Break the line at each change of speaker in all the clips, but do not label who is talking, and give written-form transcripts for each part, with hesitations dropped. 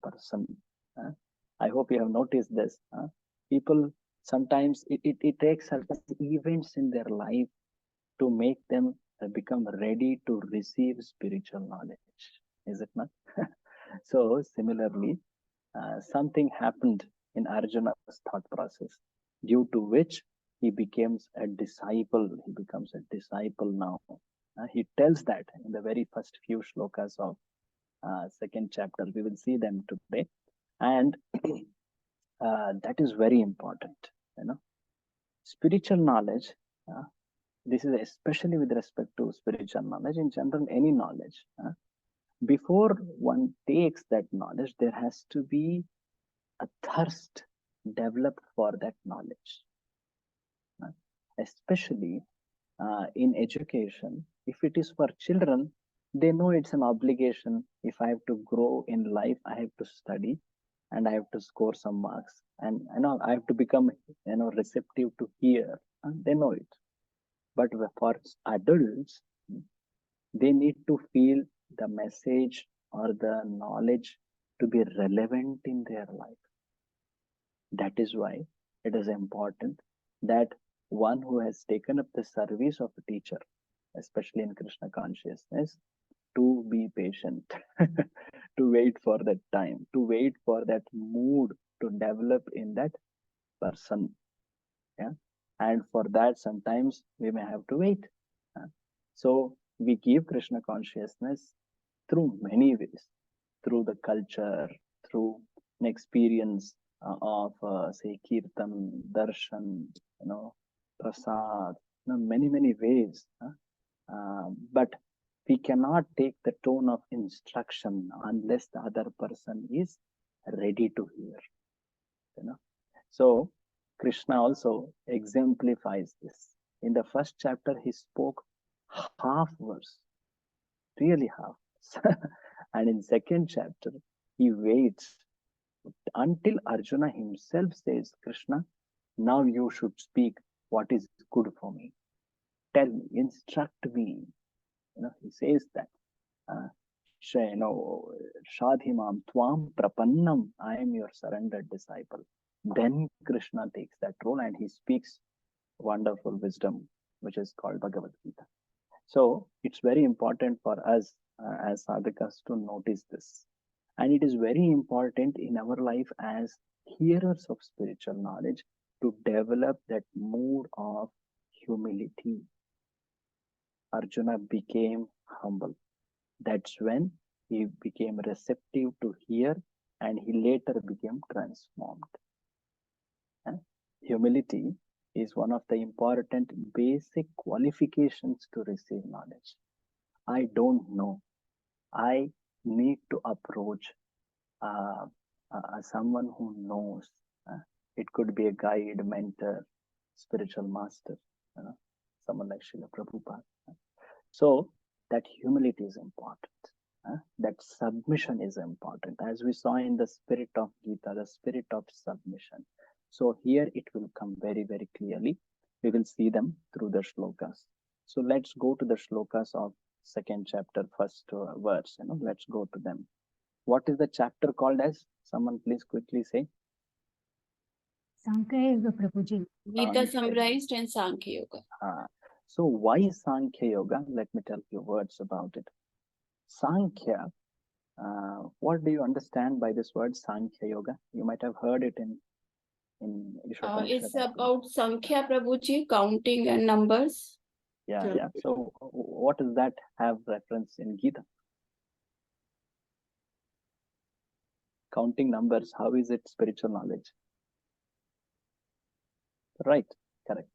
person. I hope you have noticed this. People sometimes it takes certain events in their life to make them become ready to receive spiritual knowledge. Is it not? So similarly, something happened in Arjuna's thought process, due to which he becomes a disciple. He becomes a disciple now. He tells that in the very first few shlokas of second chapter. We will see them today, and that is very important. Spiritual knowledge. This is especially with respect to spiritual knowledge. In general, any knowledge. Before one takes that knowledge, there has to be a thirst developed for that knowledge. Especially in education, if it is for children, they know it's an obligation. If I have to grow in life, I have to study and I have to score some marks, and I have to become receptive to hear. They know it. But for adults, they need to feel the message or the knowledge to be relevant in their life. That is why it is important that one who has taken up the service of a teacher, especially in Krishna consciousness, to be patient, to wait for that time, to wait for that mood to develop in that person. Yeah. And for that, sometimes we may have to wait. So we give Krishna consciousness through many ways, through the culture, through an experience of say kirtan, darshan, prasad, many ways. But we cannot take the tone of instruction unless the other person is ready to hear. So Krishna also exemplifies this. In the first chapter, he spoke half verse, really half. And in second chapter, he waits until Arjuna himself says, Krishna, now you should speak what is good for me. Tell me, instruct me. He says that. Shadhimam Tvam Prapannam, I am your surrendered disciple. Then Krishna takes that role and he speaks wonderful wisdom, which is called Bhagavadgita. So it's very important for us as sadhakas to notice this. And it is very important in our life as hearers of spiritual knowledge to develop that mood of humility. Arjuna became humble. That's when he became receptive to hear, and he later became transformed. Humility is one of the important basic qualifications to receive knowledge. I don't know. I need to approach someone who knows. It could be a guide, mentor, spiritual master, someone like Srila Prabhupada. So that humility is important. That submission is important. As we saw in the spirit of Gita, the spirit of submission. So here it will come very, very clearly. We will see them through the shlokas. So let's go to the shlokas of second chapter, first verse. Let's go to them. What is the chapter called as? Someone please quickly say.
Sankhya Yoga, Prabhuji.
Gita summarized and Sankhya Yoga.
So why Sankhya Yoga? Let me tell you words about it. Sankhya, what do you understand by this word Sankhya Yoga? You might have heard it in
it's about Sankhya, Prabhuji, counting and numbers.
Yeah. So what does that have reference in Gita? Counting numbers, how is it spiritual knowledge? Right, correct.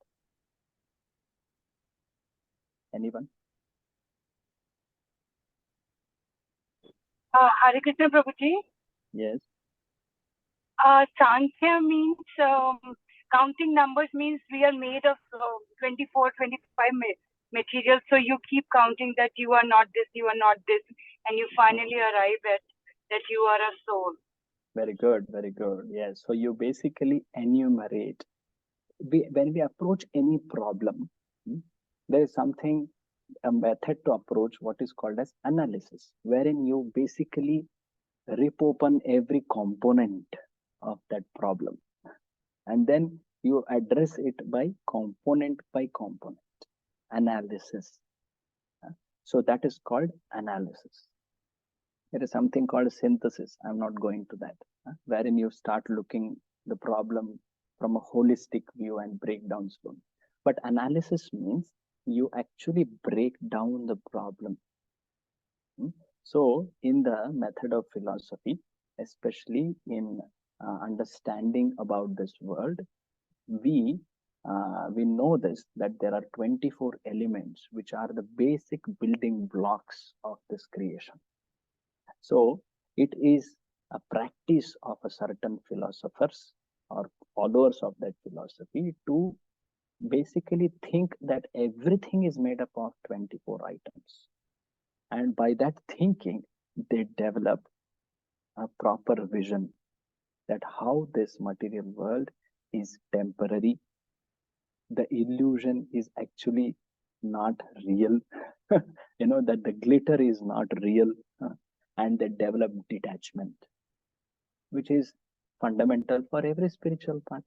Anyone?
Hare Krishna, Prabhuji.
Yes.
Sankhya means counting numbers means we are made of 24, 25 materials. So you keep counting that you are not this, you are not this, and you finally arrive at that you are a soul.
Very good, very good. Yes. So you basically enumerate. When we approach any problem, there is a method to approach what is called as analysis, wherein you basically rip open every component of that problem, and then you address it by component analysis. So that is called analysis. There is something called synthesis. I'm not going to that, wherein you start looking the problem from a holistic view and break down slowly. But analysis means you actually break down the problem. So in the method of philosophy, especially in understanding about this world, we know this, that there are 24 elements which are the basic building blocks of this creation. So it is a practice of a certain philosophers or followers of that philosophy to basically think that everything is made up of 24 items. And by that thinking, they develop a proper vision that how this material world is temporary. The illusion is actually not real. That the glitter is not real. And they develop detachment, which is fundamental for every spiritual path.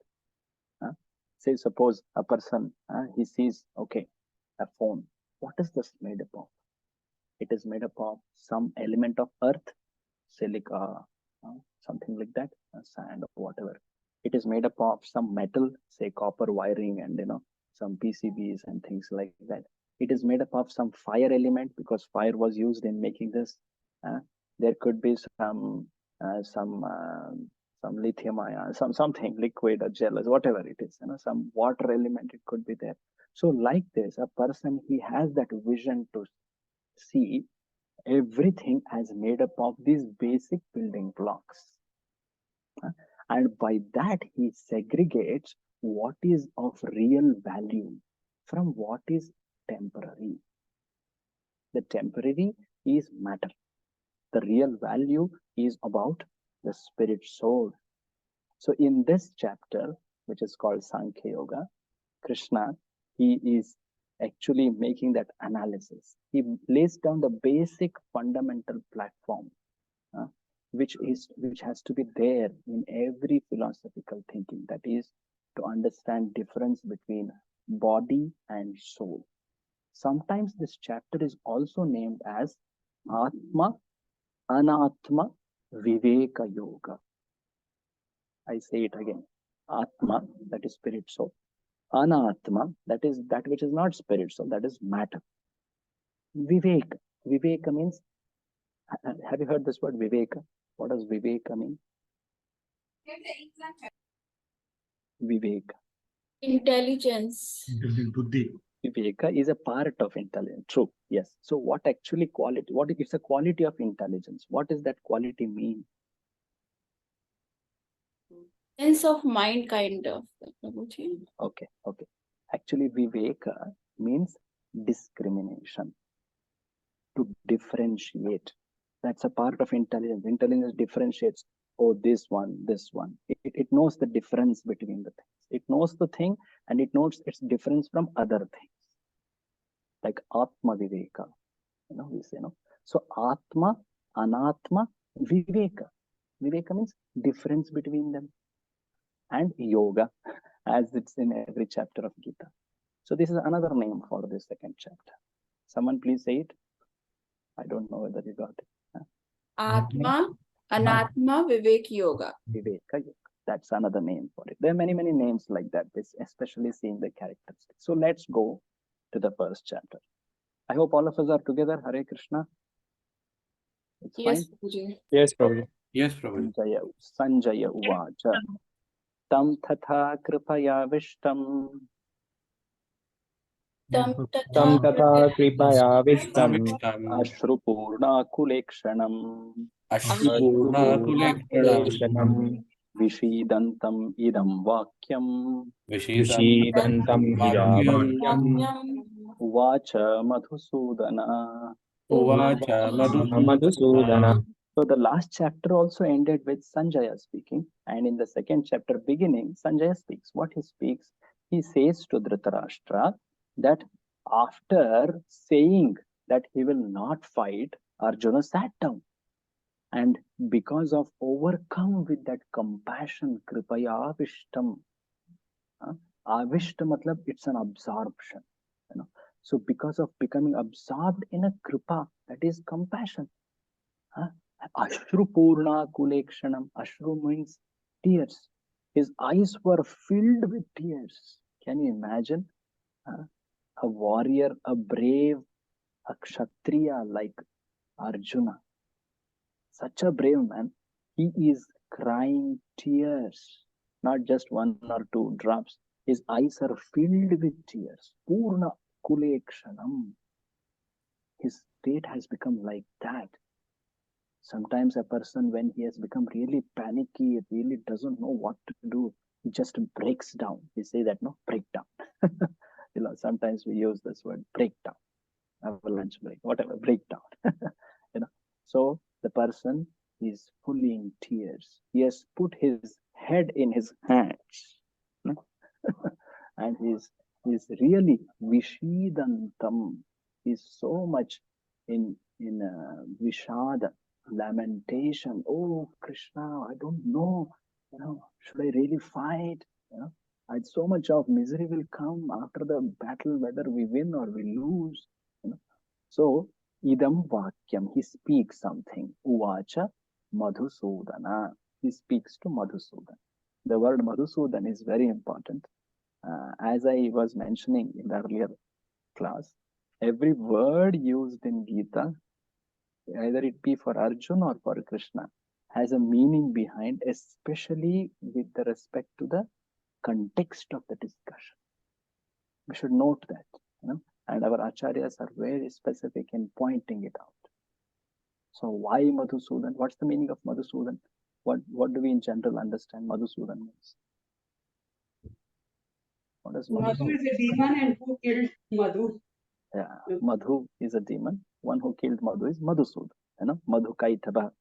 Say, suppose a person, he sees, okay, a phone. What is this made up of? It is made up of some element of earth, silica, something like that, sand or whatever. It is made up of some metal, say copper wiring, and some PCBs and things like that. It is made up of some fire element because fire was used in making this. There could be some lithium ion, something liquid or gel, whatever it is, some water element, it could be there. So like this, a person, he has that vision to see everything as made up of these basic building blocks. And by that, he segregates what is of real value from what is temporary. The temporary is matter. The real value is about the spirit soul. So in this chapter, which is called Sankhya Yoga, Krishna, he is actually making that analysis. He lays down the basic fundamental platform, which has to be there in every philosophical thinking. That is to understand difference between body and soul. Sometimes this chapter is also named as Atma Anatma Viveka Yoga. I say it again. Atma, that is spirit soul. Anatma, that is that which is not spirit soul, that is matter. Viveka. Viveka means, have you heard this word Viveka? What does Viveka mean? Viveka.
Intelligence.
Viveka is a part of intelligence. True. Yes. So what actually quality? What is a quality of intelligence? What does that quality mean?
Sense of mind, kind of.
Okay. Actually, Viveka means discrimination. To differentiate. That's a part of intelligence. Intelligence differentiates. Oh, this one. It knows the difference between the things. It knows the thing and it knows its difference from other things. Like Atma Viveka. We say, So Atma, Anatma, Viveka. Viveka means difference between them. And yoga, as it's in every chapter of Gita. So this is another name for this second chapter. Someone please say it. I don't know whether you got it.
Atma, Anatma, Vivek Yoga.
Viveka Yoga. That's another name for it. There are many names like that, especially seeing the characteristics. So let's go to the first chapter. I hope all of us are together. Hare Krishna. It's
Yes,
fine?
Prabhuji.
Yes, Prabhuji.
Yes, Prabhuji.
Sanjaya Uvacha. Tam tatha kripaya vishtam.
Tam
Tatha kripaya vishtam
Ashrupurna kulekshanam.
Ashpurnakulekshanam
Vishidantam idam vakyam.
Vishidantam idavakyam
Uvacha Madhusudana.
Uvacha
Madhusudana.
So the last chapter also ended with Sanjaya speaking. And in the second chapter beginning, Sanjaya speaks. What he speaks? He says to Dhritarashtra that after saying that he will not fight, Arjuna sat down. And because of overcome with that compassion, kripaya vishtam. Avishta matlab it's an absorption. You know. So because of becoming absorbed in a kripa, that is compassion. Ashru purna kulekshanam. Ashru means tears. His eyes were filled with tears. Can you imagine? A warrior, a brave, a kshatriya like Arjuna, such a brave man, he is crying tears, not just one or two drops. His eyes are filled with tears. Purna kulekshanam. His state has become like that. Sometimes a person, when he has become really panicky, really doesn't know what to do, he just breaks down. We say that, no, break down. Sometimes we use this word, break down. Have a lunch break, whatever, break down. So the person is fully in tears. He has put his head in his hands. And he's really vishidantam. He's so much in vishada, lamentation. Oh Krishna, I don't know. Should I really fight? So much of misery will come after the battle, whether we win or we lose. So idam vakyam, he speaks something. Uvacha Madhusudana. He speaks to Madhusudan. The word Madhusudan is very important. As I was mentioning in the earlier class, every word used in Gita, either it be for Arjuna or for Krishna, has a meaning behind, especially with the respect to the context of the discussion. We should note that, and our acharyas are very specific in pointing it out. So why Madhusudan? What's the meaning of Madhusudan? What do we in general understand Madhusudan means? What does
Madhu is a demon, and who killed Madhu?
Yeah, Madhu is a demon. One who killed Madhu is Madhusudan. Madhu Kaitaba,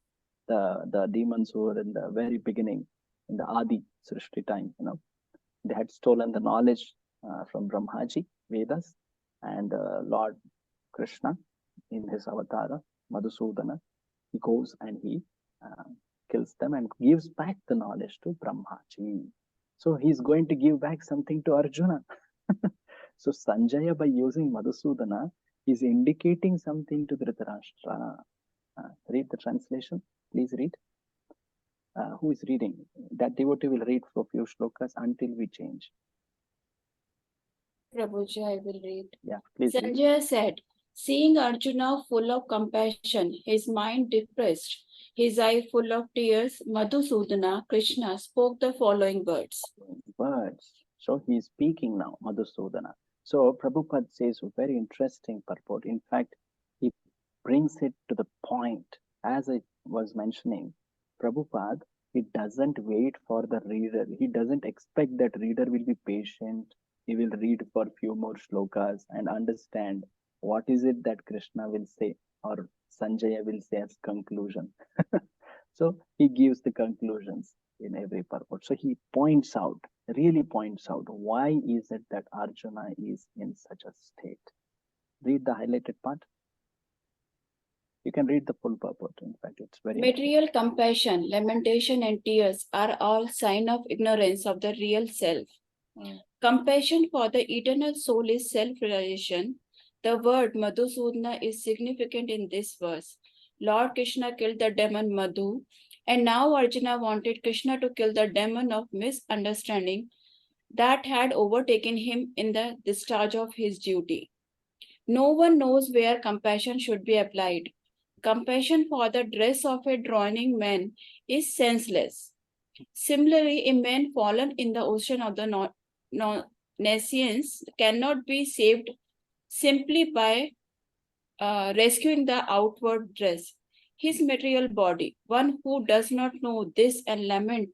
the demons who were in the very beginning, in the Adi Srishti time. They had stolen the knowledge from Brahmaji, Vedas, and Lord Krishna in his avatara, Madhusudana, he goes and he kills them and gives back the knowledge to Brahmaji. So he's going to give back something to Arjuna. So Sanjaya, by using Madhusudana, is indicating something to Dhritarashtra. Read the translation. Please read. Who is reading? That devotee will read for a few shlokas until we change.
Prabhuji, I will read.
Yeah, please read.
Sanjaya said, seeing Arjuna full of compassion, his mind depressed, his eye full of tears, Madhusudana, Krishna, spoke the following words.
So he is speaking now, Madhusudana. So Prabhupada says a very interesting purport. In fact, he brings it to the point. As I was mentioning, Prabhupada, he doesn't wait for the reader. He doesn't expect that reader will be patient. He will read for a few more shlokas and understand what is it that Krishna will say or Sanjaya will say as conclusion. So he gives the conclusions in every purport. So he really points out why is it that Arjuna is in such a state. Read the highlighted part. You can read the full purport. In fact, it's very
material compassion, lamentation, and tears are all sign of ignorance of the real self. Compassion for the eternal soul is self-realization. The word Madhusudana is significant in this verse. Lord Krishna killed the demon Madhu, and now Arjuna wanted Krishna to kill the demon of misunderstanding that had overtaken him in the discharge of his duty. No one knows where compassion should be applied. Compassion for the dress of a drowning man is senseless. Similarly, a man fallen in the ocean of the nescience cannot be saved simply by rescuing the outward dress, his material body. One who does not know this and lament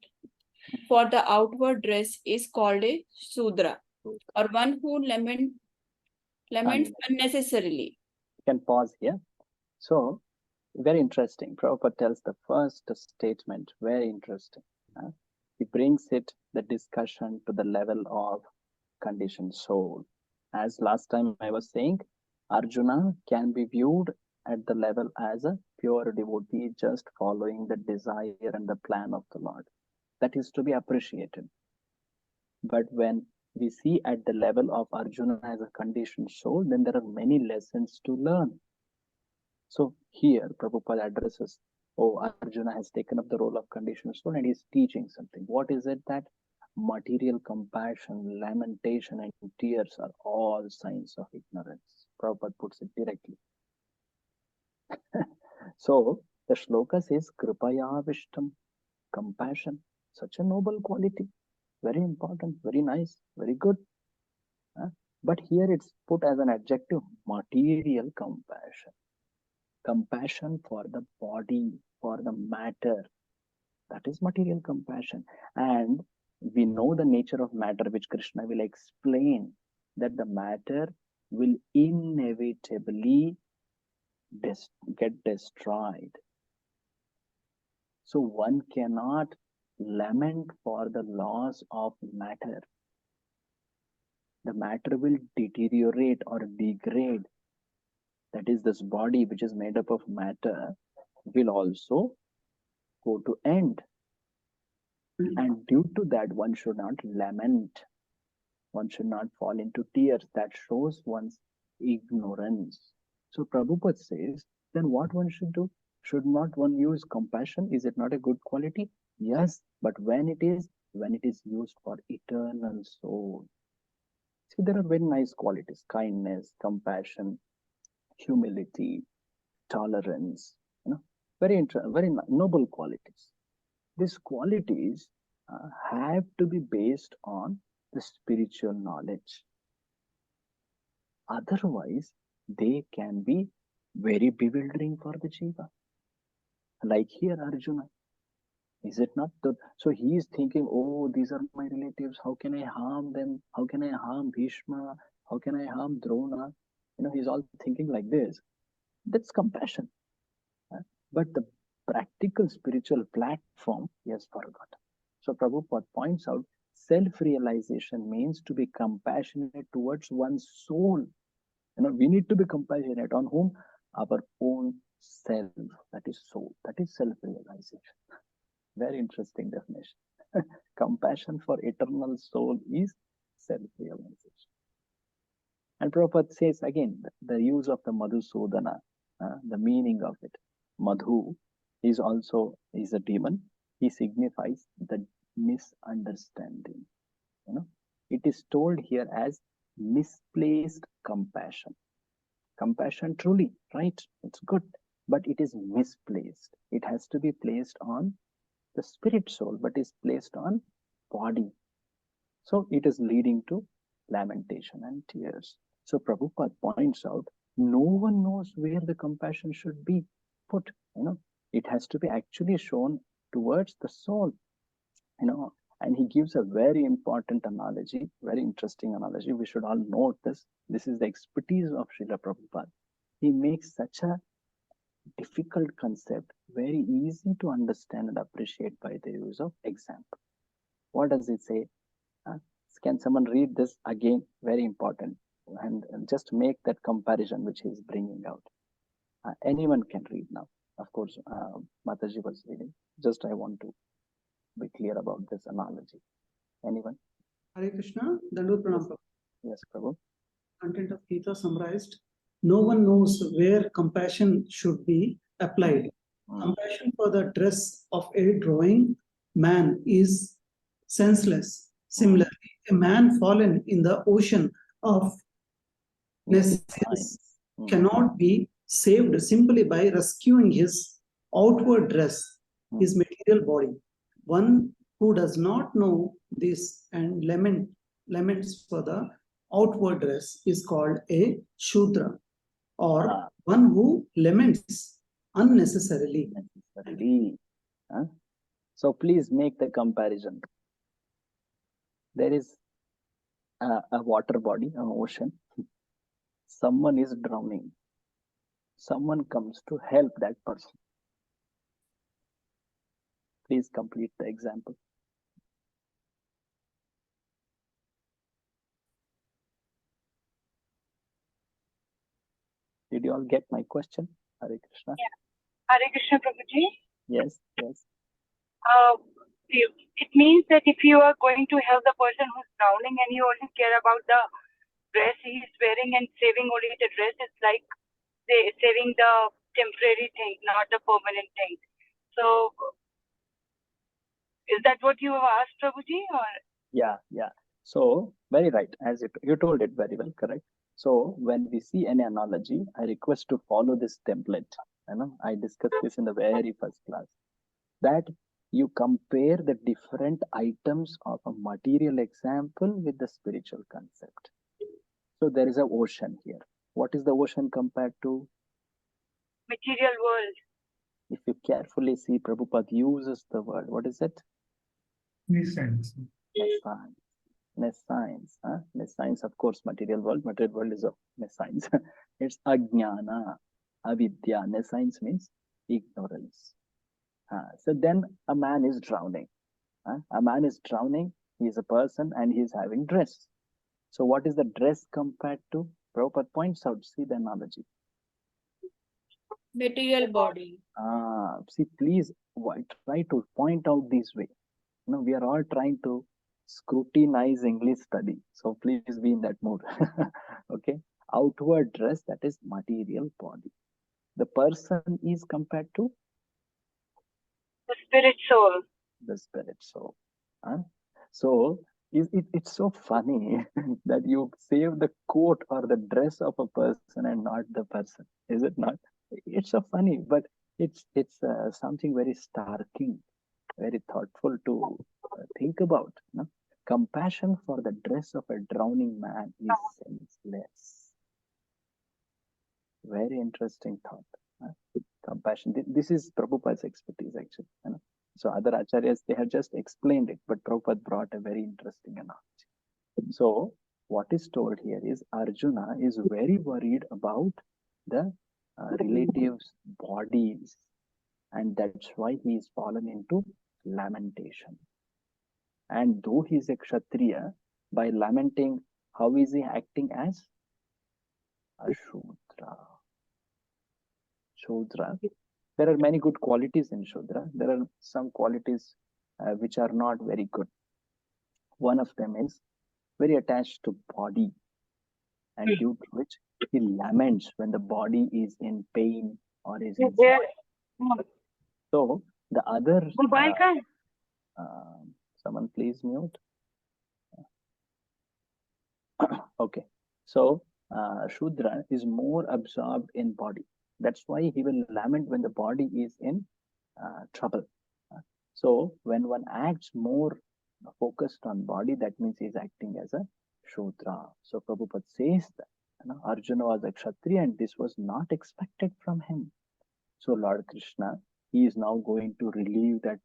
for the outward dress is called a Sudra, or one who laments unnecessarily.
You can pause here. So, very interesting. Prabhupada tells the first statement, very interesting. He brings the discussion to the level of conditioned soul. As last time I was saying, Arjuna can be viewed at the level as a pure devotee just following the desire and the plan of the Lord. That is to be appreciated. But when we see at the level of Arjuna as a conditioned soul, then there are many lessons to learn. So here Prabhupada addresses, oh, Arjuna has taken up the role of conditioned soul and he's teaching something. What is it? That material compassion, lamentation, and tears are all signs of ignorance. Prabhupada puts it directly. So the shloka says, Kripaya Vishtam, compassion, such a noble quality, very important, very nice, very good. But here it's put as an adjective, material compassion. Compassion for the body, for the matter. That is material compassion. And we know the nature of matter, which Krishna will explain, that the matter will inevitably get destroyed. So one cannot lament for the loss of matter. The matter will deteriorate or degrade. That is, this body, which is made up of matter, will also go to end. And due to that, one should not lament. One should not fall into tears. That shows one's ignorance. So Prabhupada says, then what one should do? Should not one use compassion? Is it not a good quality? Yes, but when it is used for eternal soul. See, there are very nice qualities: kindness, compassion, humility, tolerance. Very noble qualities. These qualities have to be based on the spiritual knowledge. Otherwise, they can be very bewildering for the jiva. Like here, Arjuna. Is it not? So he is thinking, oh, these are my relatives. How can I harm them? How can I harm Bhishma? How can I harm Drona? He's all thinking like this. That's compassion. But the practical spiritual platform, he has forgotten. So Prabhupada points out, self-realization means to be compassionate towards one's soul. We need to be compassionate on whom? Our own self. That is soul. That is self-realization. Very interesting definition. Compassion for eternal soul is self-realization. And Prabhupada says again, the use of the Madhusudana, the meaning of it. Madhu is a demon. He signifies the misunderstanding. It is told here as misplaced compassion. Compassion truly, right? It's good, but it is misplaced. It has to be placed on the spirit soul, but is placed on body. So it is leading to lamentation and tears. So Prabhupada points out, no one knows where the compassion should be put. It has to be actually shown towards the soul. And he gives a very important analogy, very interesting analogy. We should all note this. This is the expertise of Srila Prabhupada. He makes such a difficult concept very easy to understand and appreciate by the use of example. What does it say? Can someone read this again? Very important. And just make that comparison which he is bringing out. Anyone can read now. Of course, Mataji was reading. Just I want to be clear about this analogy. Anyone?
Hare Krishna, Dandu Pranam.
Yes, Prabhu.
Content of Gita summarized. No one knows where compassion should be applied. Compassion for the dress of a drawing man is senseless. Similarly, a man fallen in the ocean of necessities cannot be saved simply by rescuing his outward dress, his material body. One who does not know this and laments for the outward dress is called a Shudra, or one who laments unnecessarily.
So please make the comparison. There is a water body, an ocean. Someone is drowning. Someone comes to help that person. Please complete the example. Did you all get my question? Hare Krishna.
Yeah. Hare Krishna Prabhuji.
Yes, yes.
It means that if you are going to help the person who's drowning and you only care about the dress he is wearing and saving only the dress, it's like saving the temporary thing, not the permanent thing. So, is that what you have asked, Prabhuji? Or
Yeah, yeah. So very right, as you told it very well, correct. So when we see any analogy, I request to follow this template. I discussed this in the very first class, that you compare the different items of a material example with the spiritual concept. So there is an ocean here. What is the ocean compared to?
material world.
If you carefully see, Prabhupada uses the word. What is it?
Nescience.
Nescience. Nescience, of course, material world. Material world is a nescience. It's ajnana, avidya. Nescience means ignorance. So then a man is drowning. A man is drowning. He is a person and he is having dress. So what is the dress compared to? Prabhupada points out, see the analogy.
Material body.
See, please try to point out this way. We are all trying to scrutinize English study. So please be in that mood. Okay. Outward dress, that is material body. The person is compared to?
The spirit soul.
The spirit soul. So it's so funny that you save the coat or the dress of a person and not the person. Is it not? It's so funny, but it's something very starking, very thoughtful to think about. Compassion for the dress of a drowning man is senseless. Very interesting thought. Compassion. This is Prabhupada's expertise, actually. So other acharyas, they have just explained it, but Prabhupada brought a very interesting analogy. So what is told here is Arjuna is very worried about the relatives' bodies, and that's why he is fallen into lamentation. And though he is a Kshatriya, by lamenting, how is he acting as a Shudra? Shudra. There are many good qualities in Shudra. There are some qualities which are not very good. One of them is very attached to body, and due to which he laments when the body is in pain or is in suffering. So the other someone please mute. Okay, so Shudra is more absorbed in body. That's why he will lament when the body is in trouble. So when one acts more focused on body, that means he's acting as a Shudra. So Prabhupada says that Arjuna was a Kshatriya and this was not expected from him. So Lord Krishna, he is now going to relieve that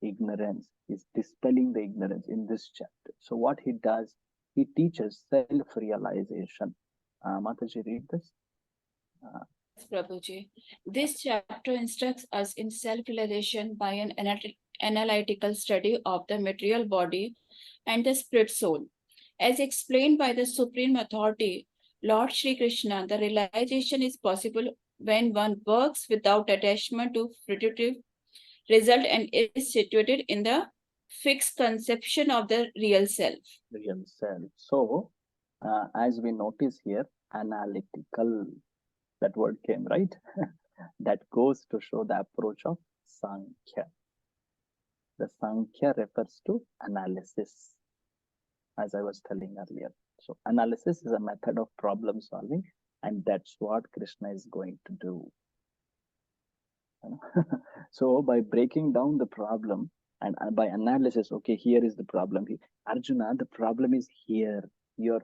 ignorance. He's dispelling the ignorance in this chapter. So what he does, he teaches self-realization. Mataji, read this.
Prabhuji. This chapter instructs us in self-realization by an analytical study of the material body and the spirit soul. As explained by the Supreme Authority, Lord Shri Krishna, the realization is possible when one works without attachment to fruitive result and is situated in the fixed conception of the real self.
Real self. So, as we notice here, analytical, that word came, right? That goes to show the approach of Sankhya. The Sankhya refers to analysis, as I was telling earlier. So analysis is a method of problem solving, and that's what Krishna is going to do. So by breaking down the problem and by analysis, okay, here is the problem. Arjuna, the problem is here. Your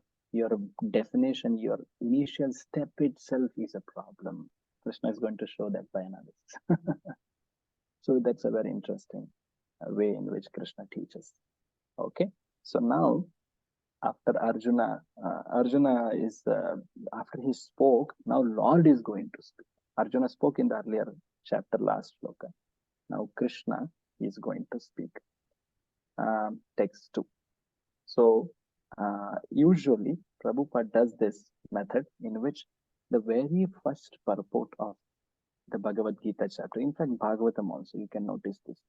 definition, your initial step itself is a problem. Krishna is going to show that by analysis. So that's a very interesting way in which Krishna teaches. Okay, so now after Arjuna is after he spoke, now Lord is going to speak. Arjuna spoke in the earlier chapter, last sloka. Now Krishna is going to speak. Text 2. So usually Prabhupada does this method in which the very first purport of the Bhagavadgita chapter, in fact, Bhagavatam also, you can notice this.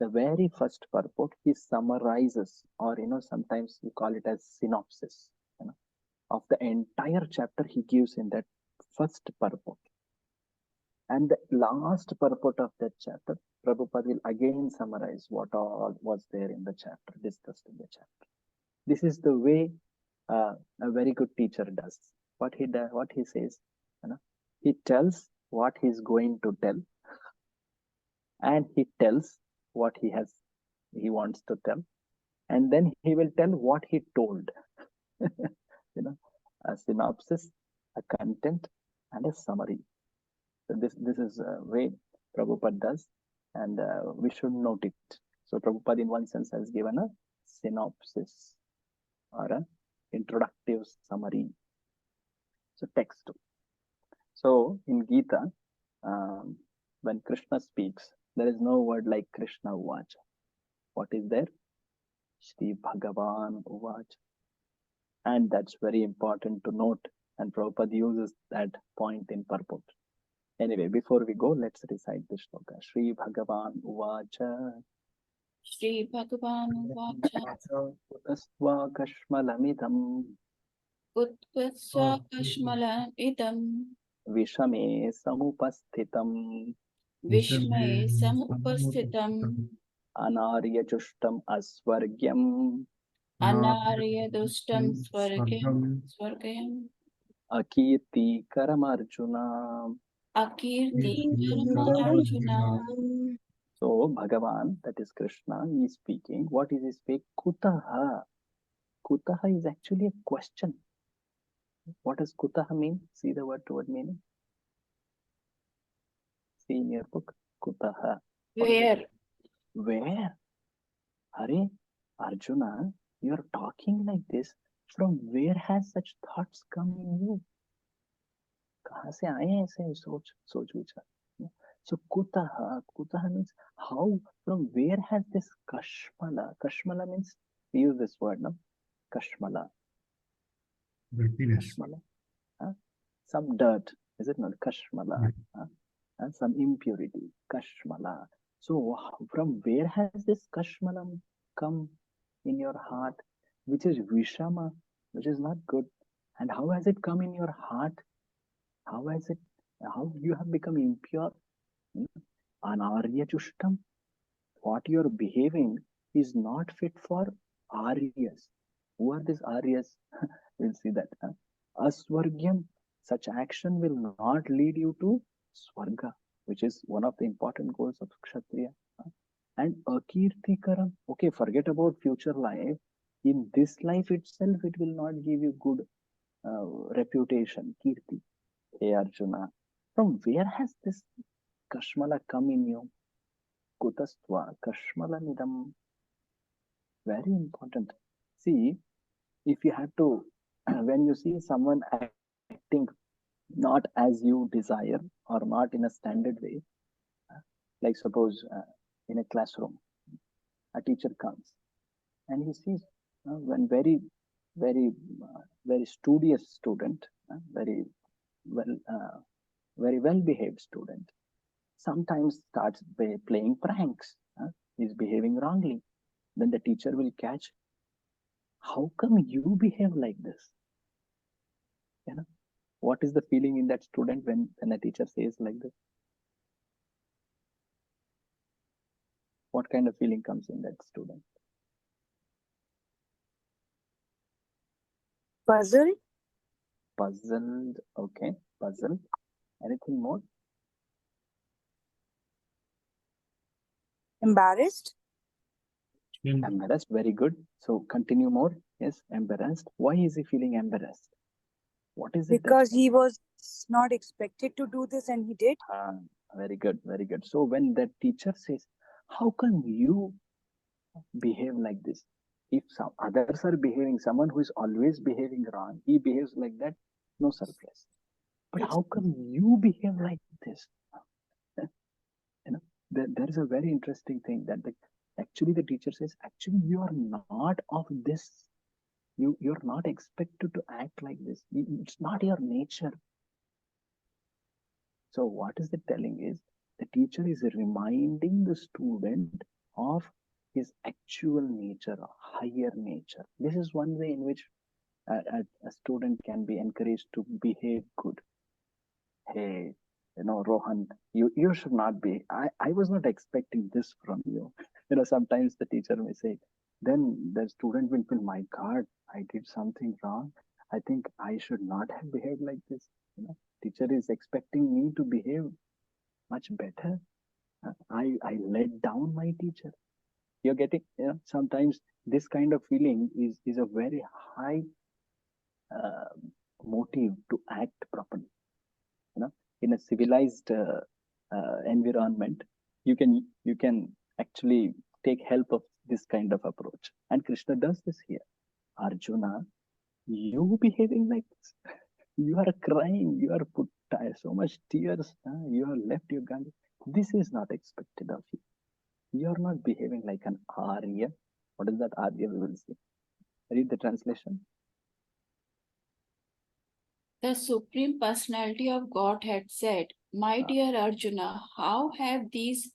The very first purport, he summarizes, or sometimes we call it as synopsis, of the entire chapter he gives in that first purport. And the last purport of that chapter, Prabhupada will again summarize what all was there in the chapter, discussed in the chapter. This is the way a very good teacher does. What he says, he tells what he's going to tell, and he tells what he wants to tell, and then he will tell what he told. A synopsis, a content, and a summary. So this is a way Prabhupada does, and we should note it. So Prabhupada, in one sense, has given a synopsis or an introductive summary. So text. So in Gita, when Krishna speaks, there is no word like Krishna Uvacha. What is there? Shri Bhagavan Uvacha. And that's very important to note. And Prabhupada uses that point in purport. Anyway, before we go, let's recite the shloka. Shri Bhagavan Uvacha.
Shri Bhagavan Uvacha.
Kutasva Kashmalamidam.
Kutvasva Kashmalam Idam.
Vishame Samupasthitam.
Vishme Samupasthitam.
Anarya Jushtam Asvargyam.
Anarya Dustam Swargayam.
Akirti Karamarjuna.
Akirti Arjuna.
So Bhagavan, that is Krishna, he is speaking. What is he speaking? Kutaha. Kutaha is actually a question. What does kutaha mean? See the word to word meaning. See in your book. Kutaha.
Where?
Where? Hare, Arjuna, you are talking like this. From where has such thoughts come in you? कहाँ से आए हैं ऐसे सोच विचार? So kutaha means how, from where has this kashmala? Kashmala means, we use this word, no? Kashmala. Kashmala. Some dirt, is it not? Kashmala. And some impurity. Kashmala. So from where has this kashmalam come in your heart, which is vishama, which is not good? And how has it come in your heart? How you have become impure? Anarya Jushtam. What you're behaving is not fit for Aryas. Who are these Aryas? We'll see that. Asvargyam. Such action will not lead you to Swarga, which is one of the important goals of Kshatriya. And Akirtikaram. Okay, forget about future life. In this life itself, it will not give you good reputation, Kirti. Hey Arjuna, from where has this Kashmala come in you? Kutastva Kashmalamidam. Very important. See, if you have to, when you see someone acting not as you desire or not in a standard way, like suppose in a classroom, a teacher comes and he sees when very studious student, very well behaved student, sometimes starts playing pranks, is behaving wrongly. Then the teacher will catch, how come you behave like this? What is the feeling in that student when a teacher says like this? What kind of feeling comes in that student?
Puzzled.
Puzzled. Okay, puzzled. Anything more?
Embarrassed.
Embarrassed. Very good. So continue more. Yes, embarrassed. Why is he feeling embarrassed? What is it?
Because he was not expected to do this and he did.
Very good, very good. So when the teacher says, how come you behave like this? If some others are behaving, someone who is always behaving wrong, he behaves like that, no surprise. But how come you behave like this? There is a very interesting thing that actually the teacher says, actually you are not of this. You're not expected to act like this. It's not your nature. So what is it telling is the teacher is reminding the student of his actual nature, higher nature. This is one way in which a student can be encouraged to behave good. Hey, Rohan, you should not be. I was not expecting this from you. Sometimes the teacher may say, then the student will feel, my God, I did something wrong. I think I should not have behaved like this. Teacher is expecting me to behave much better. I let down my teacher. You're getting, sometimes this kind of feeling is a very high uh, motive to act properly. In a civilized environment, you can actually take help of this kind of approach. And Krishna does this here. Arjuna, you behaving like this, you are crying, you are put so much tears, you have left your Gandhi. This is not expected of you. You are not behaving like an Arya. What is that Arya? We will see. Read the translation.
The Supreme Personality of Godhead said, My dear Arjuna, how have these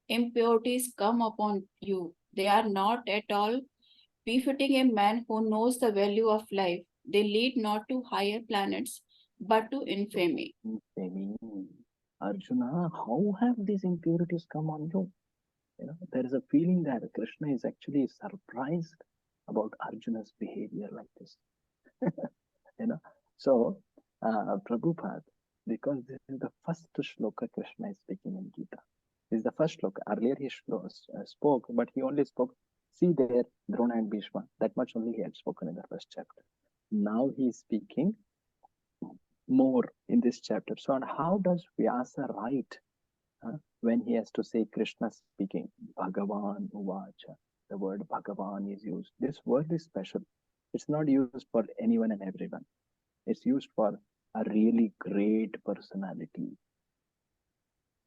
impurities come upon you? They are not at all befitting a man who knows the value of life. They lead not to higher planets, but to infamy.
Infamy. Arjuna, how have these impurities come on you? There is a feeling that Krishna is actually surprised about Arjuna's behavior like this. So Prabhupada, because this is the first shloka Krishna is speaking in Gita. This is the first shloka. Earlier he spoke, but he only spoke, see there, Drona and Bhishma. That much only he had spoken in the first chapter. Now he is speaking more in this chapter. So, and how does Vyasa write when he has to say Krishna speaking? Bhagavan Uvacha. The word Bhagavan is used. This word is special. It's not used for anyone and everyone. It's used for a really great personality.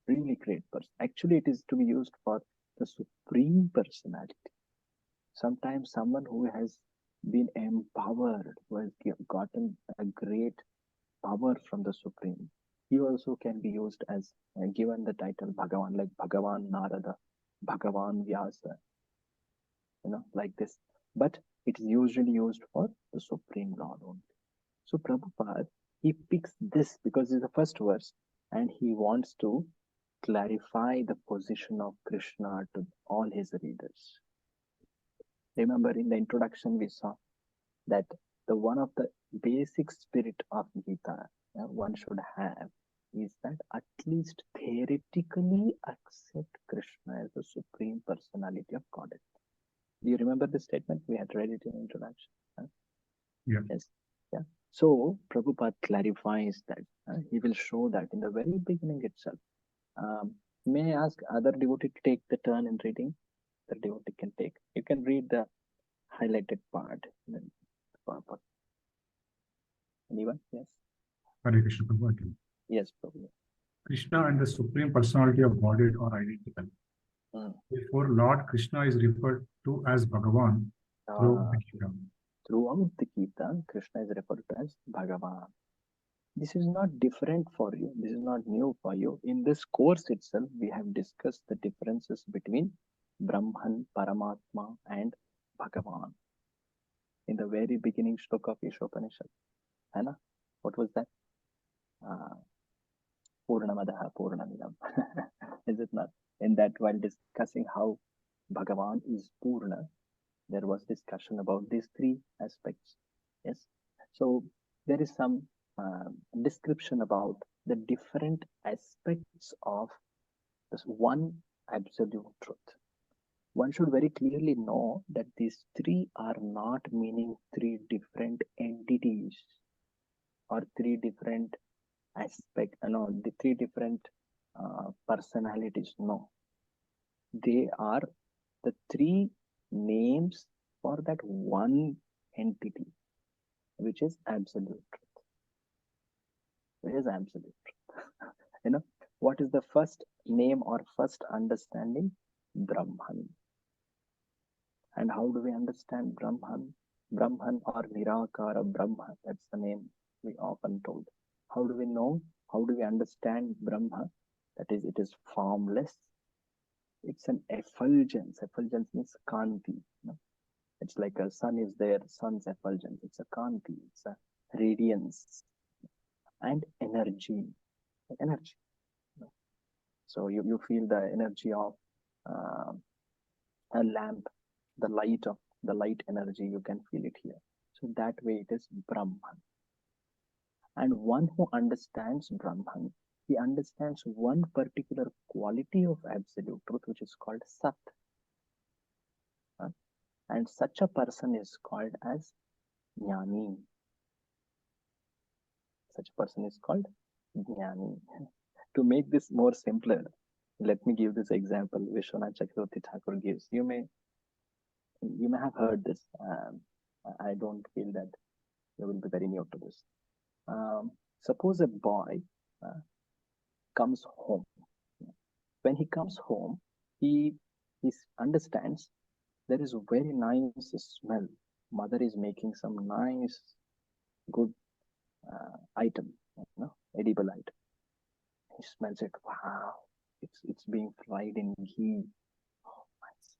Really great person. Actually, it is to be used for the Supreme Personality. Sometimes someone who has been empowered, who has gotten a great power from the Supreme, he also can be used as given the title Bhagavan, like Bhagavan Narada, Bhagavan Vyasa, like this. But it is usually used for the Supreme Lord only. So Prabhupada, he picks this because it's the first verse and he wants to clarify the position of Krishna to all his readers. Remember in the introduction we saw that the one of the basic spirit of Gita one should have is that at least theoretically accept Krishna as the Supreme Personality of Godhead. Do you remember the statement? We had read it in introduction.
Yeah.
Yes. Yeah. So Prabhupada clarifies that. He will show that in the very beginning itself. May I ask other devotee to take the turn in reading? The devotee can take. You can read the highlighted part. Anyone? Yes.
Hare Krishna Prabhu.
Yes, Prabhu.
Krishna and the Supreme Personality of Godhead are identical. Therefore, Lord Krishna is referred to as Bhagavan throughout the Gita.
Throughout the Gita, Krishna is referred to as Bhagavan. This is not different for you. This is not new for you. In this course itself, we have discussed the differences between Brahman, Paramatma, and Bhagavan. In the very beginning shloka of Ishopanishad. Anna, what was that? Purnamadaha Purnamidam. Is it not? In that, while discussing how Bhagavan is Purna, there was discussion about these three aspects. Yes. So there is some description about the different aspects of this one absolute truth. One should very clearly know that these three are not meaning three different entities or three different aspects, the three different personalities. No, they are the three names for that one entity, which is absolute truth. Which is absolute truth. What is the first name or first understanding? Brahman. And how do we understand Brahman? Brahman or Nirakara Brahma, that's the name we often told. How do we know How do we understand Brahma? That is, it is formless. It's an effulgence. Effulgence means kanti. It's like a sun is there, sun's effulgence. It's a kanti, it's a radiance and energy. Energy. So you feel the energy of a lamp, the light energy, you can feel it here. So that way it is Brahman. And one who understands Brahman, he understands one particular quality of absolute truth, which is called Sat. And such a person is called as Jnani. Such a person is called Jnani. To make this more simpler, let me give this example Vishwanath Chakravarti Thakur gives. You may have heard this. I don't feel that you will be very new to this. Suppose a boy comes home. When he comes home, he understands there is a very nice smell. Mother is making some nice, good item, edible item. He smells it. Wow, it's being fried in ghee. Oh, nice.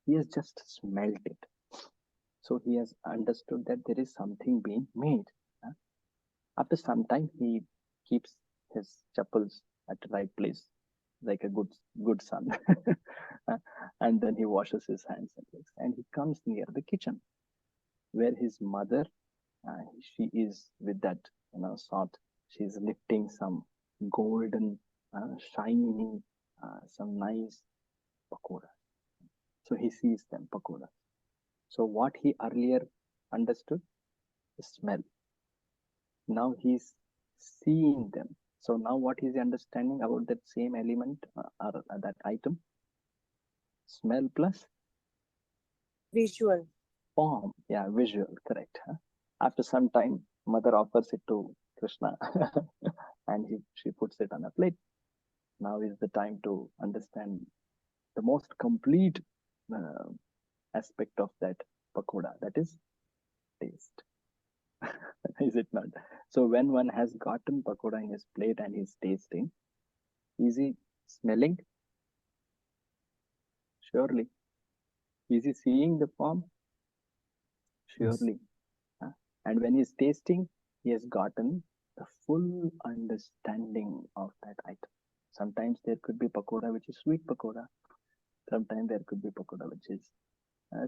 He has just smelled it. So he has understood that there is something being made. After some time, he keeps his chappals at the right place, like a good son. And then he washes his hands and he comes near the kitchen where his mother, she is with that sort. She's lifting some golden, shiny, some nice pakoda. So he sees them pakoda. So what he earlier understood, the smell. Now he's seeing them. So now what is he understanding about that same element or that item? Smell plus
Visual.
form. Yeah, visual, correct. After some time, mother offers it to Krishna and she puts it on a plate. Now is the time to understand the most complete aspect of that pakoda, that is taste. Is it not? So when one has gotten pakoda in his plate and he's tasting, is he smelling? Surely. Is he seeing the form? Surely. Yes. And when he's tasting, he has gotten the full understanding of that item. Sometimes there could be pakoda which is sweet pakoda. Sometimes there could be pakoda which is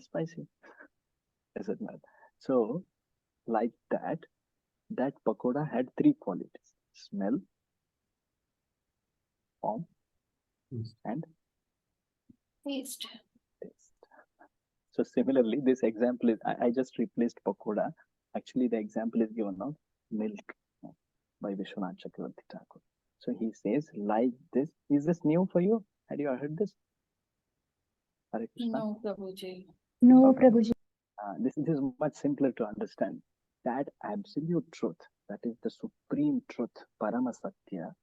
spicy. Is it not? So, like that pakoda had three qualities: smell, form, and
Taste.
So similarly, this example is, I just replaced pakoda. Actually, the example is given of milk by Vishwanath Chakravarti Thakur. So he says, like this, is this new for you? Had you heard this? Hare Krishna?
No, Prabhuji.
No,
Okay.
Prabhuji.
This is much simpler to understand. That absolute truth, that is the supreme truth, Parama Satya,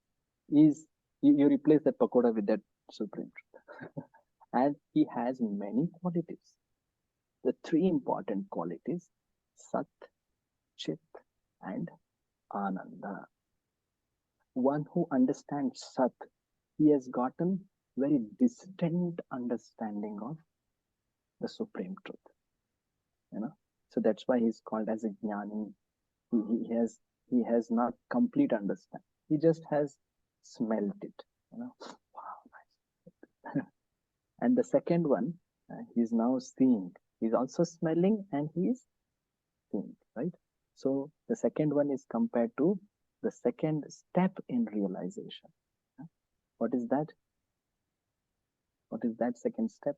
is, you replace that pakoda with that supreme truth. And he has many qualities. The three important qualities, Sat, Chit, and Ananda. One who understands Sat, he has gotten very distant understanding of the supreme truth. So that's why he's called as a Jnani. He has not complete understanding. He just has smelled it. Wow, nice. And the second one, he's now seeing. He's also smelling and he is seeing, right? So the second one is compared to the second step in realization. What is that? What is that second step?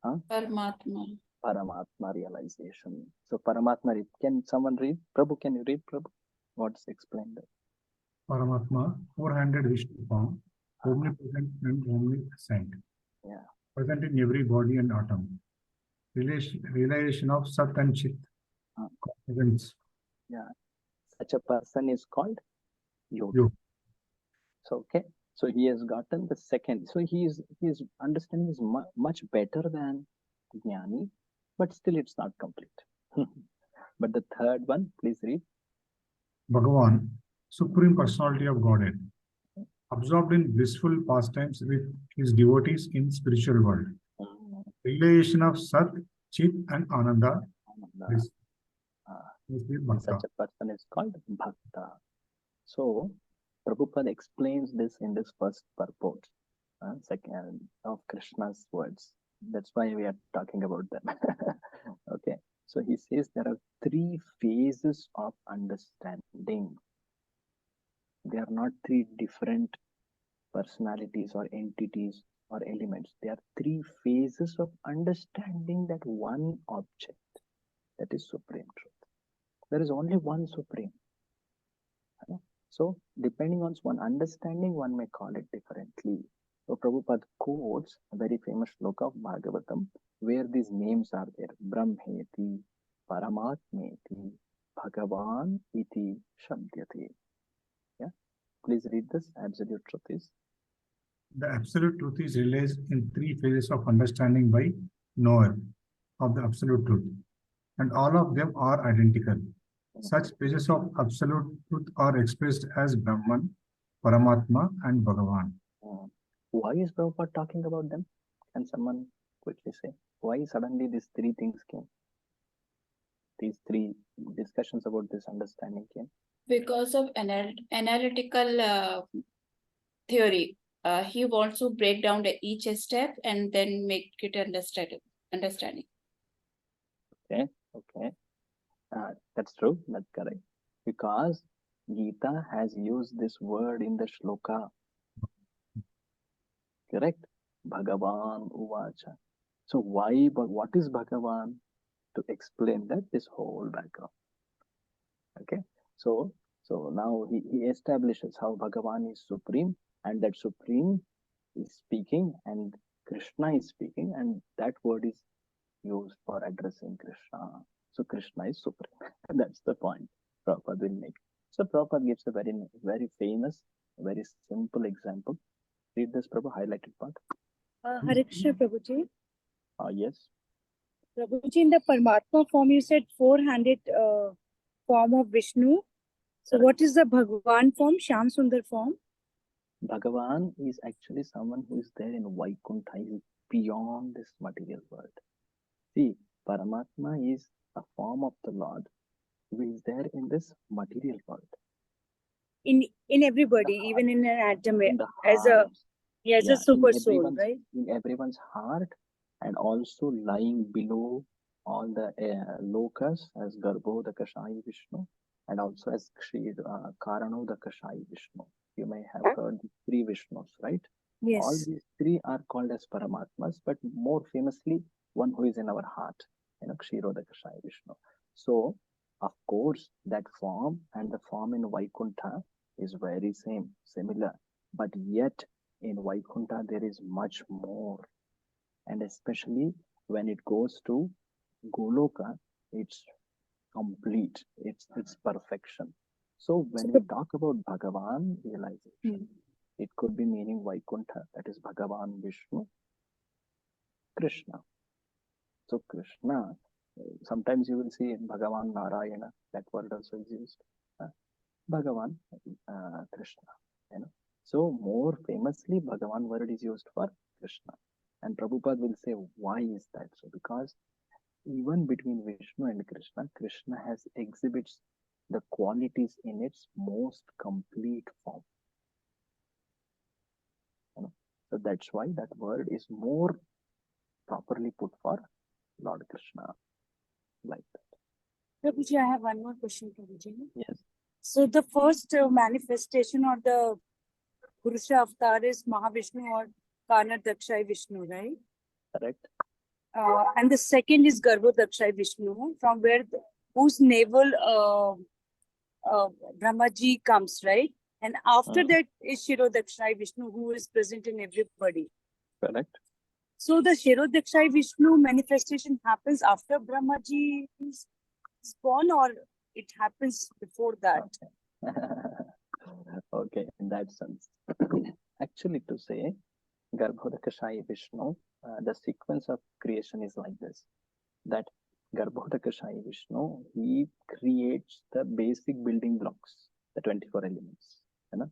Paramatma.
Paramatma realization. So Paramatma, can someone read? Prabhu, can you read, Prabhu? What's explained there?
Paramatma, four-handed Vishnu form, omnipresent and omniscient.
Yeah.
Present in every body and atom. Realization of Sat and Chit. Confidence.
Yeah. Such a person is called Yogi.
Yogi.
So, okay. So he has gotten the second. So his understanding is much better than Jnani, but still it's not complete. But the third one, please read.
Bhagavan, Supreme Personality of Godhead, absorbed in blissful pastimes with his devotees in spiritual world. Realization of Sat, Chit and Ananda. This is Bhakta.
Such a person is called Bhakta. So, Prabhupada explains this in this first purport, second of Krishna's words. That's why we are talking about them. Okay. So he says there are three phases of understanding. They are not three different personalities or entities or elements. They are three phases of understanding that one object, that is Supreme Truth. There is only one Supreme. So, depending on one understanding, one may call it differently. So, Prabhupada quotes a very famous sloka of Bhagavatam, where these names are there: Brahmeti, Paramatmeti, Bhagavan iti Shabdyate. Yeah, please read this. Absolute truth is.
The absolute truth is realized in three phases of understanding by knower of the absolute truth, and all of them are identical. Such phases of absolute truth are expressed as Brahman, Paramatma, and Bhagavan.
Why is Prabhupada talking about them? Can someone quickly say why suddenly these three things came? These three discussions about this understanding came
because of analytical theory. He wants to break down each step and then make it understanding.
Okay. That's true. That's correct. Because Gita has used this word in the shloka. Correct? Bhagavan Uvacha. So why, but what is Bhagavan? To explain that this whole background. Okay. So now he establishes how Bhagavan is supreme, and that supreme is speaking and Krishna is speaking, and that word is used for addressing Krishna. So Krishna is supreme. That's the point Prabhupada will make. So Prabhupada gives a very, very famous, very simple example. Read this, Prabhu, highlighted part.
Hare Krishna, Prabhuji.
Yes.
Prabhuji, in the Paramatma form, you said four-handed form of Vishnu. So
Correct.
what is the Bhagavan form, Shyam Sundar form?
Bhagavan is actually someone who is there in Vaikuntha. He is beyond this material world. See, Paramatma is a form of the Lord who is there in this material world.
In everybody, even in an atom,
In the
as a
heart.
as a super soul, right?
In everyone's heart, and also lying below all the lokas as Garbhodakashayi Vishnu, and also as Karanodakashayi Vishnu. You may have heard the three Vishnus, right?
Yes.
All these three are called as Paramatmas, but more famously, one who is in our heart, Kshirodakashayi Vishnu. So, of course, that form and the form in Vaikuntha is very similar, but yet in Vaikuntha there is much more, and especially when it goes to Goloka, it's complete, it's perfection. So when we talk about Bhagavan realization, it could be meaning Vaikuntha, that is Bhagavan Vishnu, Krishna. So Krishna, sometimes you will see Bhagavan Narayana, that word also is used. Bhagavan Krishna. So more famously, Bhagavan word is used for Krishna. And Prabhupada will say, why is that so? Because even between Vishnu and Krishna, Krishna has exhibits the qualities in its most complete form. So that's why that word is more properly put for Lord Krishna, like that.
Prabhuji, I have one more question, Prabhuji.
Yes.
So the first manifestation or the Purusha avatar is Mahavishnu or Karnadakshayi Vishnu, right?
Correct.
And the second is Garbhodakshayi Vishnu, from where whose navel Brahmaji comes, right? And after that is Shirodakshayi Vishnu, who is present in everybody.
Correct.
So the Shirodakshayi Vishnu manifestation happens after Brahmaji is born, or it happens before that?
Okay, in that sense. Actually, to say Garbhodakashayi Vishnu, the sequence of creation is like this, that Garbhodakashayi Vishnu, he creates the basic building blocks, the 24 elements, you know.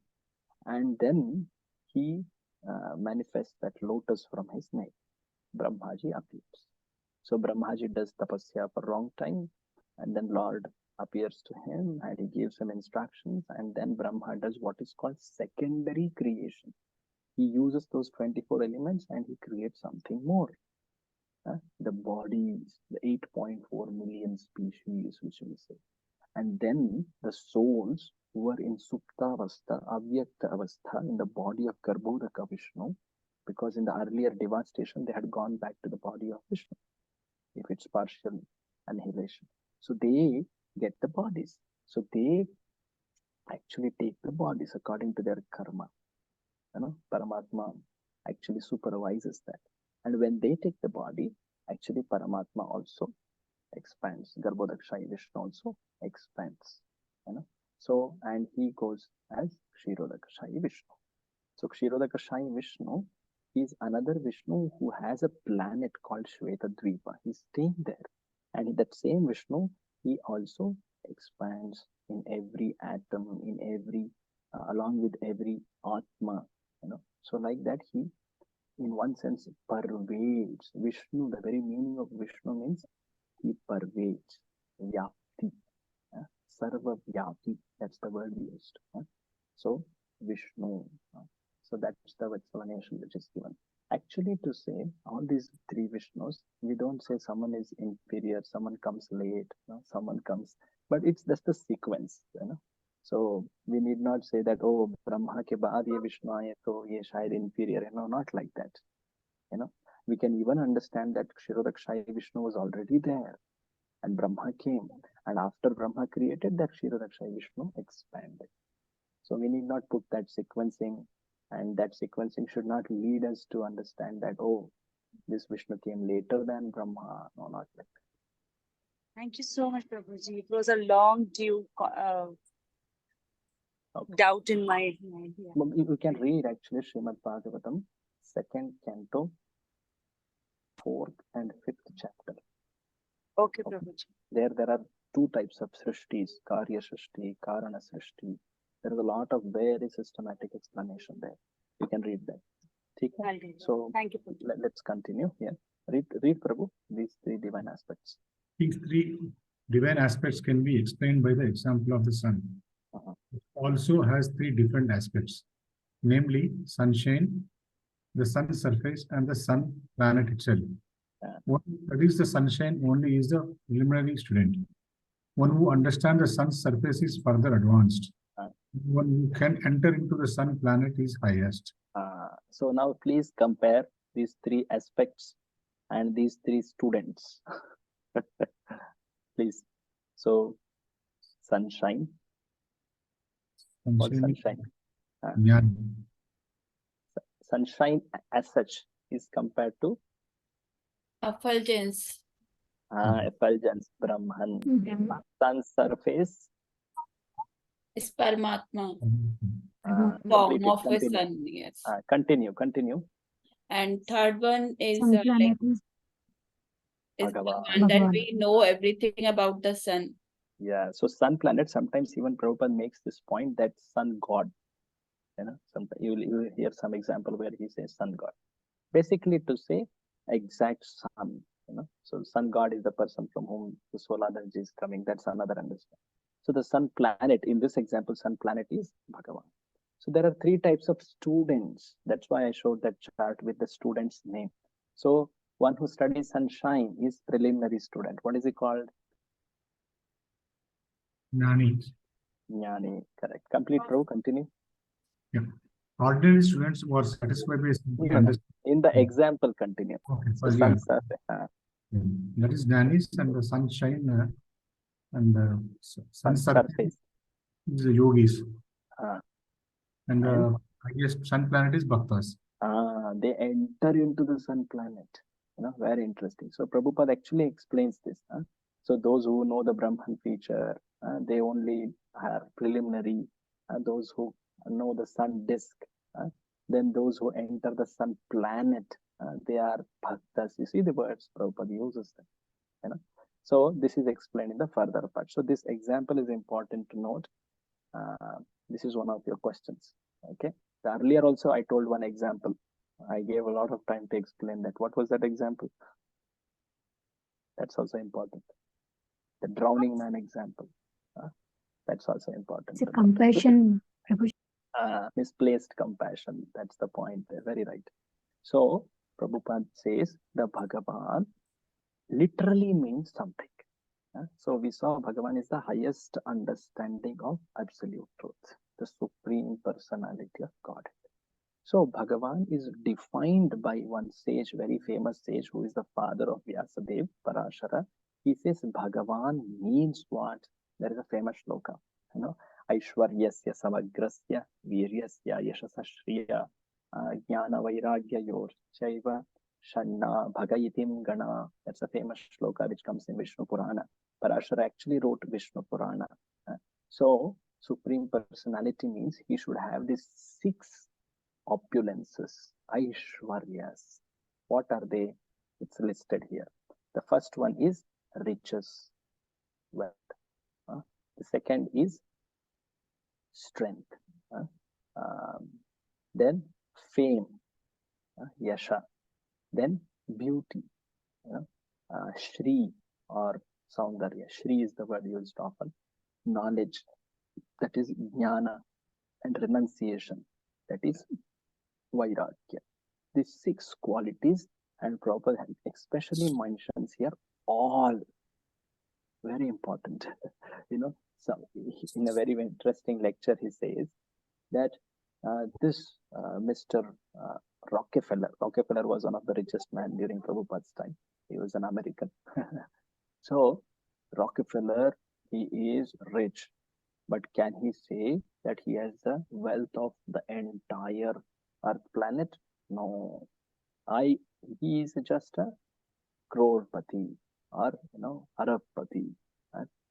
And then he manifests that lotus from his neck. Brahmaji appears. So Brahmaji does tapasya for a long time, and then Lord appears to him and he gives him instructions, and then Brahma does what is called secondary creation. He uses those 24 elements and he creates something more. The bodies, the 8.4 million species, which we say. And then the souls who were in Suptavastha, Avyakta Avastha, in the body of Garbhodaka Vishnu, because in the earlier devastation, they had gone back to the body of Vishnu, if it's partial annihilation. So they get the bodies. So they actually take the bodies according to their karma. You know, Paramatma actually supervises that. And when they take the body, actually Paramatma also expands. Garbhodakshai Vishnu also expands. You know, so and he goes as Kshirodakshai Vishnu. So Kshirodakshai Vishnu is another Vishnu who has a planet called Shvetadvipa. He's staying there. And that same Vishnu, he also expands in every atom, in every, along with every Atma, you know. So like that, he, in one sense, pervades. Vishnu, the very meaning of Vishnu means he pervades. Vyapti. Sarva Vyapti, that's the word used. So Vishnu. So that's the explanation which is given. Actually, to say all these three Vishnus, we don't say someone is inferior, someone comes late, someone comes, but it's just a sequence, you know. So we need not say that, oh, Brahma ke baad ye Vishnu aaye, so ye shayad inferior, you know, not like that. You know, we can even understand that Kshirodakshai Vishnu was already there, and Brahma came, and after Brahma created, that Kshirodakshai Vishnu expanded. So we need not put that sequencing, and that sequencing should not lead us to understand that, oh, this Vishnu came later than Brahma. No, not like that.
Thank you so much, Prabhuji. It was a long due doubt in my mind. Yeah.
You can read actually Srimad Bhagavatam, 2nd canto, 4th and 5th chapter.
Okay, Prabhuji.
There are two types of srishtis, Karya Srishti, Karana Srishti. There is a lot of very systematic explanation there. You can read that. Okay? So
thank you, Prabhu.
Let's continue here. Read Prabhu, these three divine aspects.
These three divine aspects can be explained by the example of the sun. It also has three different aspects, namely sunshine, the sun's surface, and the sun planet itself. One that is the sunshine only is the preliminary student. One who understands the sun's surface is further advanced. One who can enter into the sun planet is highest.
So now please compare these three aspects and these three students. Please. So sunshine. What sunshine? Sunshine as such is compared to
effulgence.
Effulgence, Brahman. Sun's surface
is Paramatma.
Form
of a sun, yes.
Continue.
And third one is
Bhagavan.
that we know everything about the sun.
Yeah, so sun planet, sometimes even Prabhupada makes this point that sun god. You know, sometimes you will hear some example where he says sun god. Basically to say exact sun, you know. So sun god is the person from whom the solar energy is coming. That's another understanding. So the sun planet, in this example, sun planet is Bhagavan. So there are three types of students. That's why I showed that chart with the student's name. So one who studies sunshine is preliminary student. What is it called?
Jnani.
Jnani, correct. Complete, Prabhu, continue.
Yeah. Ordinary students who are satisfied with
in the example, continue.
Okay,
so sun surface.
That is Jnanis, and the sunshine and the sun surface is the yogis. And I guess sun planet is bhaktas.
They enter into the sun planet. You know, very interesting. So Prabhupada actually explains this. So those who know the Brahman feature, they only are preliminary. Those who know the sun disk, then those who enter the sun planet, they are bhaktas. You see the words Prabhupada uses them. You know? So this is explained in the further part. So this example is important to note. This is one of your questions. Okay. The earlier also I told one example. I gave a lot of time to explain that. What was that example? That's also important. The drowning man example. That's also important.
It's a compassion, Prabhu.
Misplaced compassion. That's the point. Very right. So Prabhupada says the Bhagavan literally means something. So we saw Bhagavan is the highest understanding of absolute truth, the supreme personality of God. So Bhagavan is defined by one sage, very famous sage, who is the father of Vyasadeva, Parashara. He says Bhagavan means what? There is a famous shloka, Aishwaryasya samagrasya viryasya yashasashriya jnana vairagya yor chaiva shanna bhagayitim gana. That's a famous shloka which comes in Vishnu Purana. Parashara actually wrote Vishnu Purana. So Supreme Personality means he should have these 6 opulences, Aishwaryas. What are they? It's listed here. The first one is riches, wealth. The second is strength. Then fame, yasha. Then beauty, Shri or Saundarya. Shri is the word used often. Knowledge, that is jnana, and renunciation, that is vairagya. These 6 qualities, and Prabhupada especially mentions here all. Very important. So in a very interesting lecture, he says that this Mr. Rockefeller was one of the richest men during Prabhupada's time. He was an American. So Rockefeller, he is rich, but can he say that he has the wealth of the entire Earth planet? No. He is just a crorepati or Arabpati.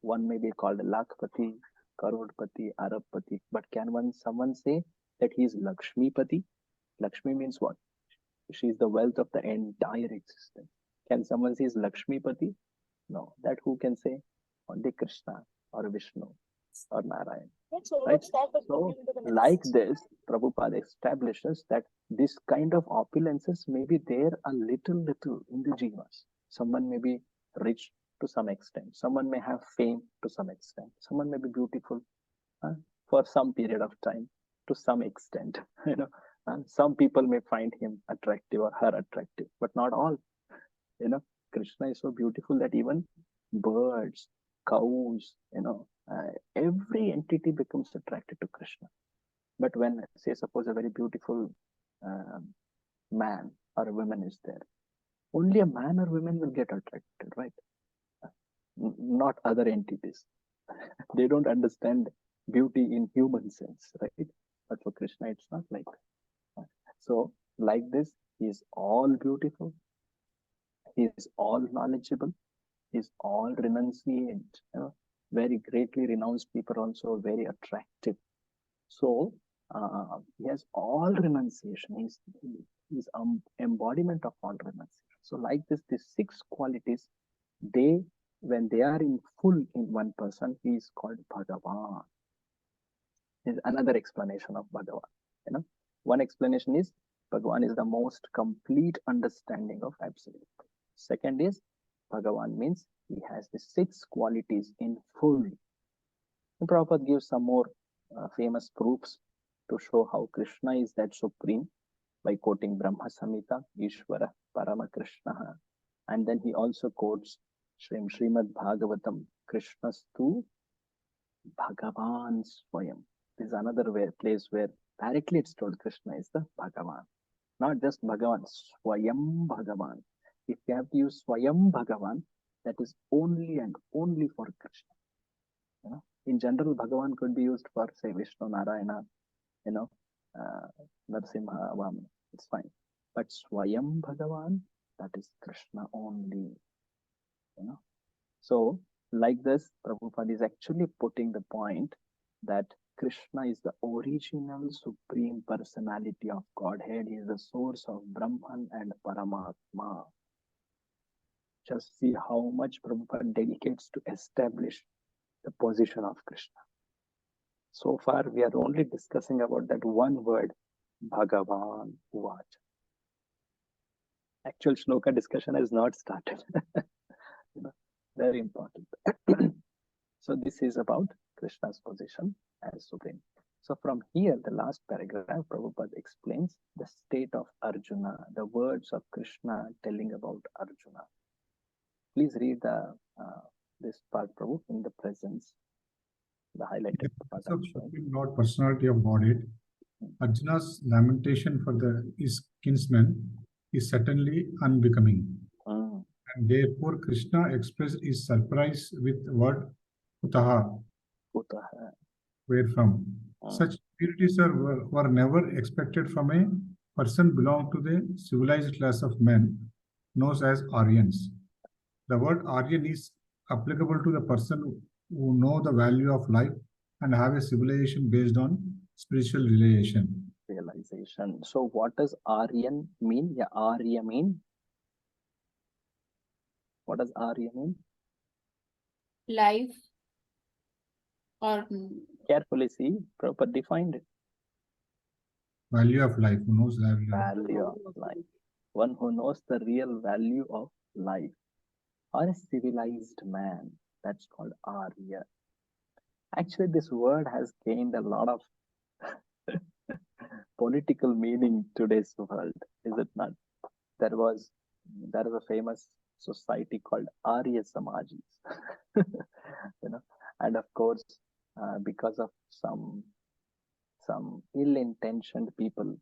One may be called Lakhpati, Karodpati, Arabpati. But can someone say that he is Lakshmipati? Lakshmi means what? She is the wealth of the entire existence. Can someone say is Lakshmipati? No. That who can say? Only Krishna or Vishnu or Narayan. Right? So, like this, Prabhupada establishes that this kind of opulences may be there a little in the jivas. Someone may be rich to some extent. Someone may have fame to some extent. Someone may be beautiful for some period of time to some extent. Some people may find him attractive or her attractive, but not all. Krishna is so beautiful that even birds, cows, every entity becomes attracted to Krishna. But when, say, suppose a very beautiful man or a woman is there, only a man or woman will get attracted, right? Not other entities. They don't understand beauty in human sense, right? But for Krishna, it's not like that. So, like this, he is all beautiful. He is all knowledgeable. He is all renunciant. Very greatly renounced people also very attractive. So, he has all renunciation. He's embodiment of all renunciation. So, like this, these 6 qualities, when they are in full in one person, he is called Bhagavan. Is another explanation of Bhagavan. One explanation is Bhagavan is the most complete understanding of absolute. Second is Bhagavan means he has the 6 qualities in full. And Prabhupada gives some more famous proofs to show how Krishna is that supreme by quoting Brahma Samhita, Ishvara, Parama Krishna. And then he also quotes Srimad Bhagavatam, Krishnastu Bhagavan Swayam. This is another place where directly it's told Krishna is the Bhagavan. Not just Bhagavan, Swayam Bhagavan. If you have to use Swayam Bhagavan, that is only and only for Krishna. In general, Bhagavan could be used for, say, Vishnu, Narayana, Narsimha, Vamana. It's fine. But Swayam Bhagavan, that is Krishna only. So, like this, Prabhupada is actually putting the point that Krishna is the original supreme personality of Godhead. He is the source of Brahman and Paramatma. Just see how much Prabhupada dedicates to establish the position of Krishna. So far, we are only discussing about that one word, Bhagavan Uvacha. Actual shloka discussion has not started. You know, very important. So this is about Krishna's position as supreme. So from here, the last paragraph, Prabhupada explains the state of Arjuna, the words of Krishna telling about Arjuna. Please read the this part, Prabhu, in the presence, the highlighted part.
Of Supreme Lord, personality of Godhead, Arjuna's lamentation for his kinsman is certainly unbecoming. And therefore, Krishna expressed his surprise with the word Kutaha, where from. Such purities were never expected from a person belonging to the civilized class of men, known as Aryans. The word Aryan is applicable to the person who know the value of life and have a civilization based on spiritual realization.
So what does Aryan mean? Yeah, Arya mean? What does Arya mean?
Life or
carefully see, proper defined it.
Value of life, who knows value
of life. One who knows the real value of life. Or a civilized man. That's called Arya. Actually, this word has gained a lot of political meaning in today's world, is it not? There is a famous society called Arya Samajis. You know, and of course, because of some ill-intentioned people,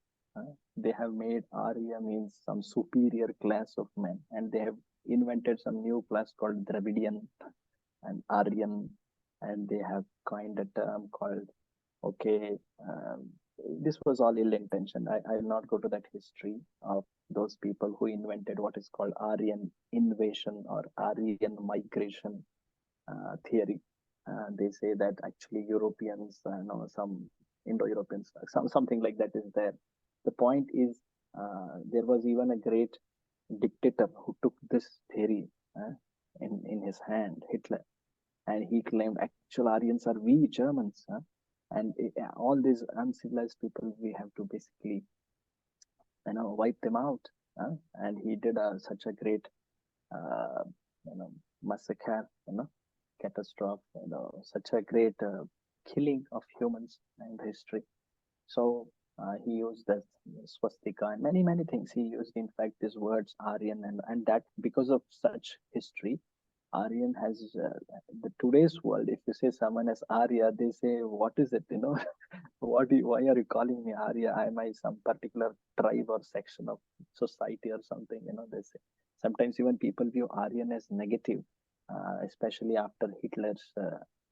they have made Arya means some superior class of men, and they have invented some new class called Dravidian and Aryan, and they have coined a term called, this was all ill-intentioned. I will not go to that history of those people who invented what is called Aryan invasion or Aryan migration theory. They say that actually Europeans, some Indo-Europeans, something like that is there. The point is, there was even a great dictator who took this theory in his hand, Hitler, and he claimed actual Aryans are we Germans, and all these uncivilized people, we have to basically, wipe them out. And he did such a great, massacre, catastrophe, such a great killing of humans in history. So he used the swastika and many things. He used, in fact, these words Aryan, and that because of such history, Aryan has the today's world. If you say someone as Arya, they say, "What is it? Why are you calling me Arya? Am I some particular tribe or section of society or something?" They say. Sometimes even people view Aryan as negative, especially after Hitler's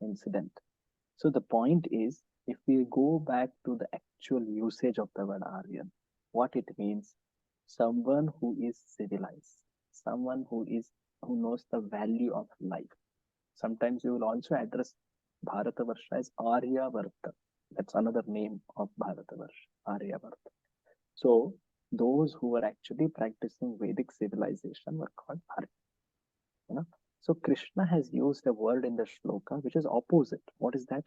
incident. So the point is, if we go back to the actual usage of the word Aryan, what it means, someone who is civilized, someone who knows the value of life. Sometimes you will also address Bharatavarsha as Aryavarta. That's another name of Bharatavarsha, Aryavarta. So those who were actually practicing Vedic civilization were called Arya. So Krishna has used a word in the shloka which is opposite. What is that?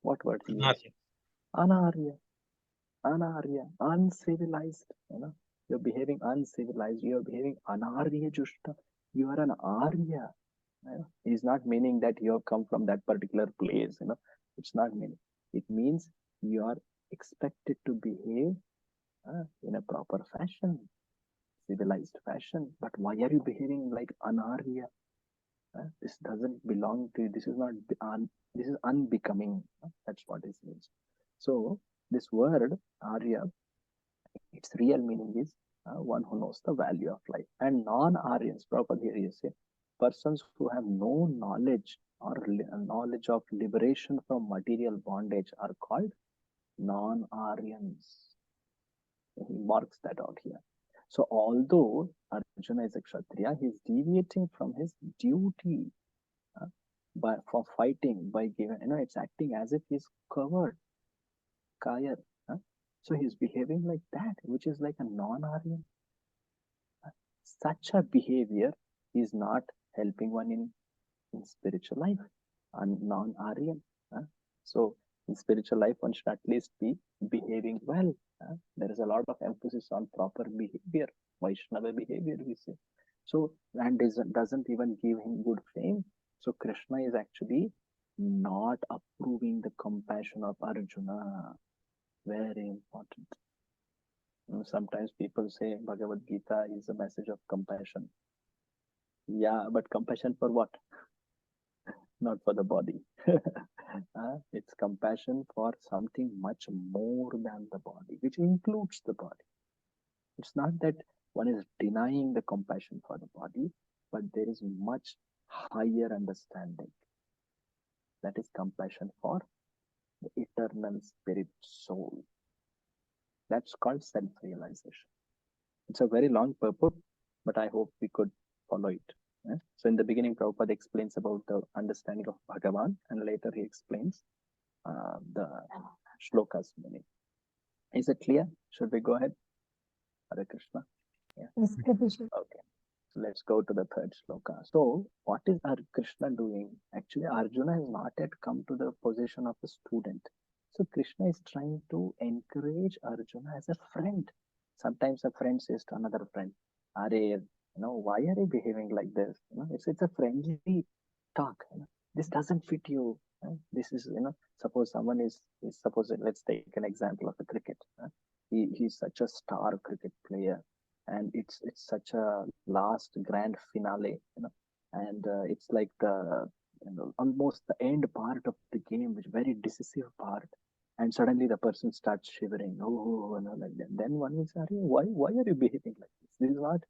What word? Anarya. Anarya. Uncivilized. You're behaving uncivilized. You're behaving anarya jushta. You are an Arya. It's not meaning that you have come from that particular place. It's not meaning. It means you are expected to behave in a proper fashion, civilized fashion. But why are you behaving like anarya? This doesn't belong to you. This is not. This is unbecoming. That's what it means. So this word Arya, its real meaning is one who knows the value of life. And non-Aryans, proper here you say, persons who have no knowledge or knowledge of liberation from material bondage are called non-Aryans. He marks that out here. So although Arjuna is a Kshatriya, he is deviating from his duty for fighting by giving, it's acting as if he's covered, kaya. So he's behaving like that, which is like a non-Aryan. Such a behavior is not helping one in spiritual life. non-Aryan. So in spiritual life, one should at least be behaving well. There is a lot of emphasis on proper behavior, Vaishnava behavior, we say. So, and doesn't even give him good fame. So Krishna is actually not approving the compassion of Arjuna. Very important. Sometimes people say Bhagavadgita is a message of compassion. Yeah, but compassion for what? Not for the body. It's compassion for something much more than the body, which includes the body. It's not that one is denying the compassion for the body, but there is much higher understanding. That is compassion for the eternal spirit soul. That's called self-realization. It's a very long purport, but I hope we could follow it. So in the beginning, Prabhupada explains about the understanding of Bhagavan, and later he explains the shlokas meaning. Is it clear? Should we go ahead? Hare Krishna. Yeah.
Yes, Prabhuji.
Okay. So let's go to the third shloka. So what is Krishna doing? Actually, Arjuna has not yet come to the position of a student. So Krishna is trying to encourage Arjuna as a friend. Sometimes a friend says to another friend, "Are why are you behaving like this?" It's a friendly talk. This doesn't fit you. This is suppose someone is suppose let's take an example of a cricket. He's such a star cricket player, and it's such a last grand finale, and it's like the almost the end part of the game, which very decisive part, and suddenly the person starts shivering. Like that. Then one is asking, why are you behaving like this? This is not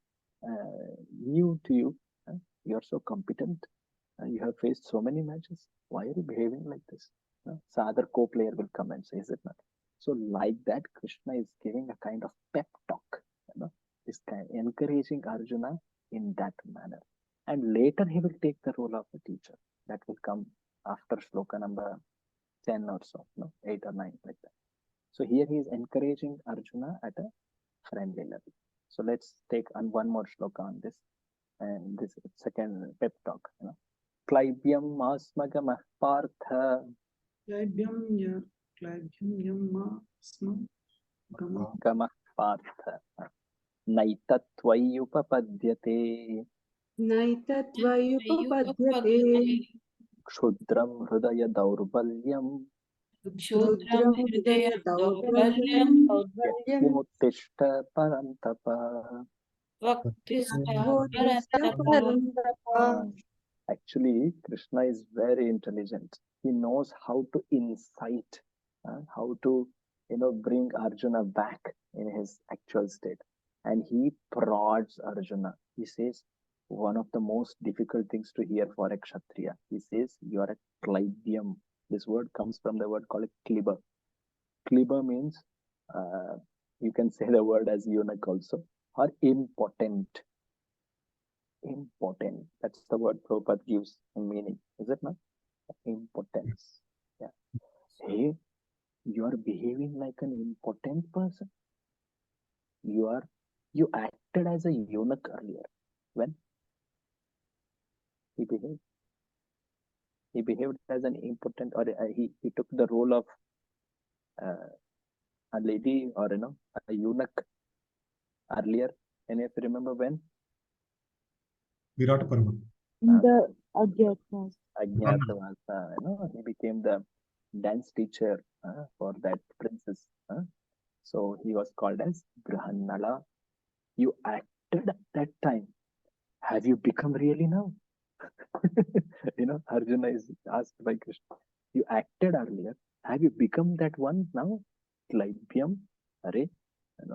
new to you. You are so competent. You have faced so many matches. Why are you behaving like this? So other co-player will come and say, is it not? So like that, Krishna is giving a kind of pep talk, this kind, encouraging Arjuna in that manner. And later he will take the role of a teacher. That will come after shloka number 10 or so, 8 or 9, like that. So here he is encouraging Arjuna at a friendly level. So let's take one more shloka on this, and this second pep talk. Klaibyam asmagamah partha.
Klaibyam
Gamah partha. Naitattvayupapadyate.
Naitattvayupapadyate.
Kshudram hridaya daurbalyam.
Kshodram hridaya daurbalyam.
Yatvotishta parantapa. Actually, Krishna is very intelligent. He knows how to incite, how to bring Arjuna back in his actual state. And he prods Arjuna. He says, one of the most difficult things to hear for a Kshatriya. He says, you are a klaibyam. This word comes from the word called kliba. Kliba means, you can say the word as eunuch also, or impotent. Impotent. That's the word Prabhupada gives in meaning. Is it not? Impotence. Yeah. Hey, you are behaving like an impotent person. You acted as a eunuch earlier. When? He behaved as an impotent, or he took the role of a lady, or a eunuch earlier. And if you remember when?
Virat Parva.
The Ajnatavasa.
Ajnatavasa, he became the dance teacher for that princess. So he was called as Grahannala. You acted at that time. Have you become really now? Arjuna is asked by Krishna. You acted earlier. Have you become that one now? Klaibyam. Are,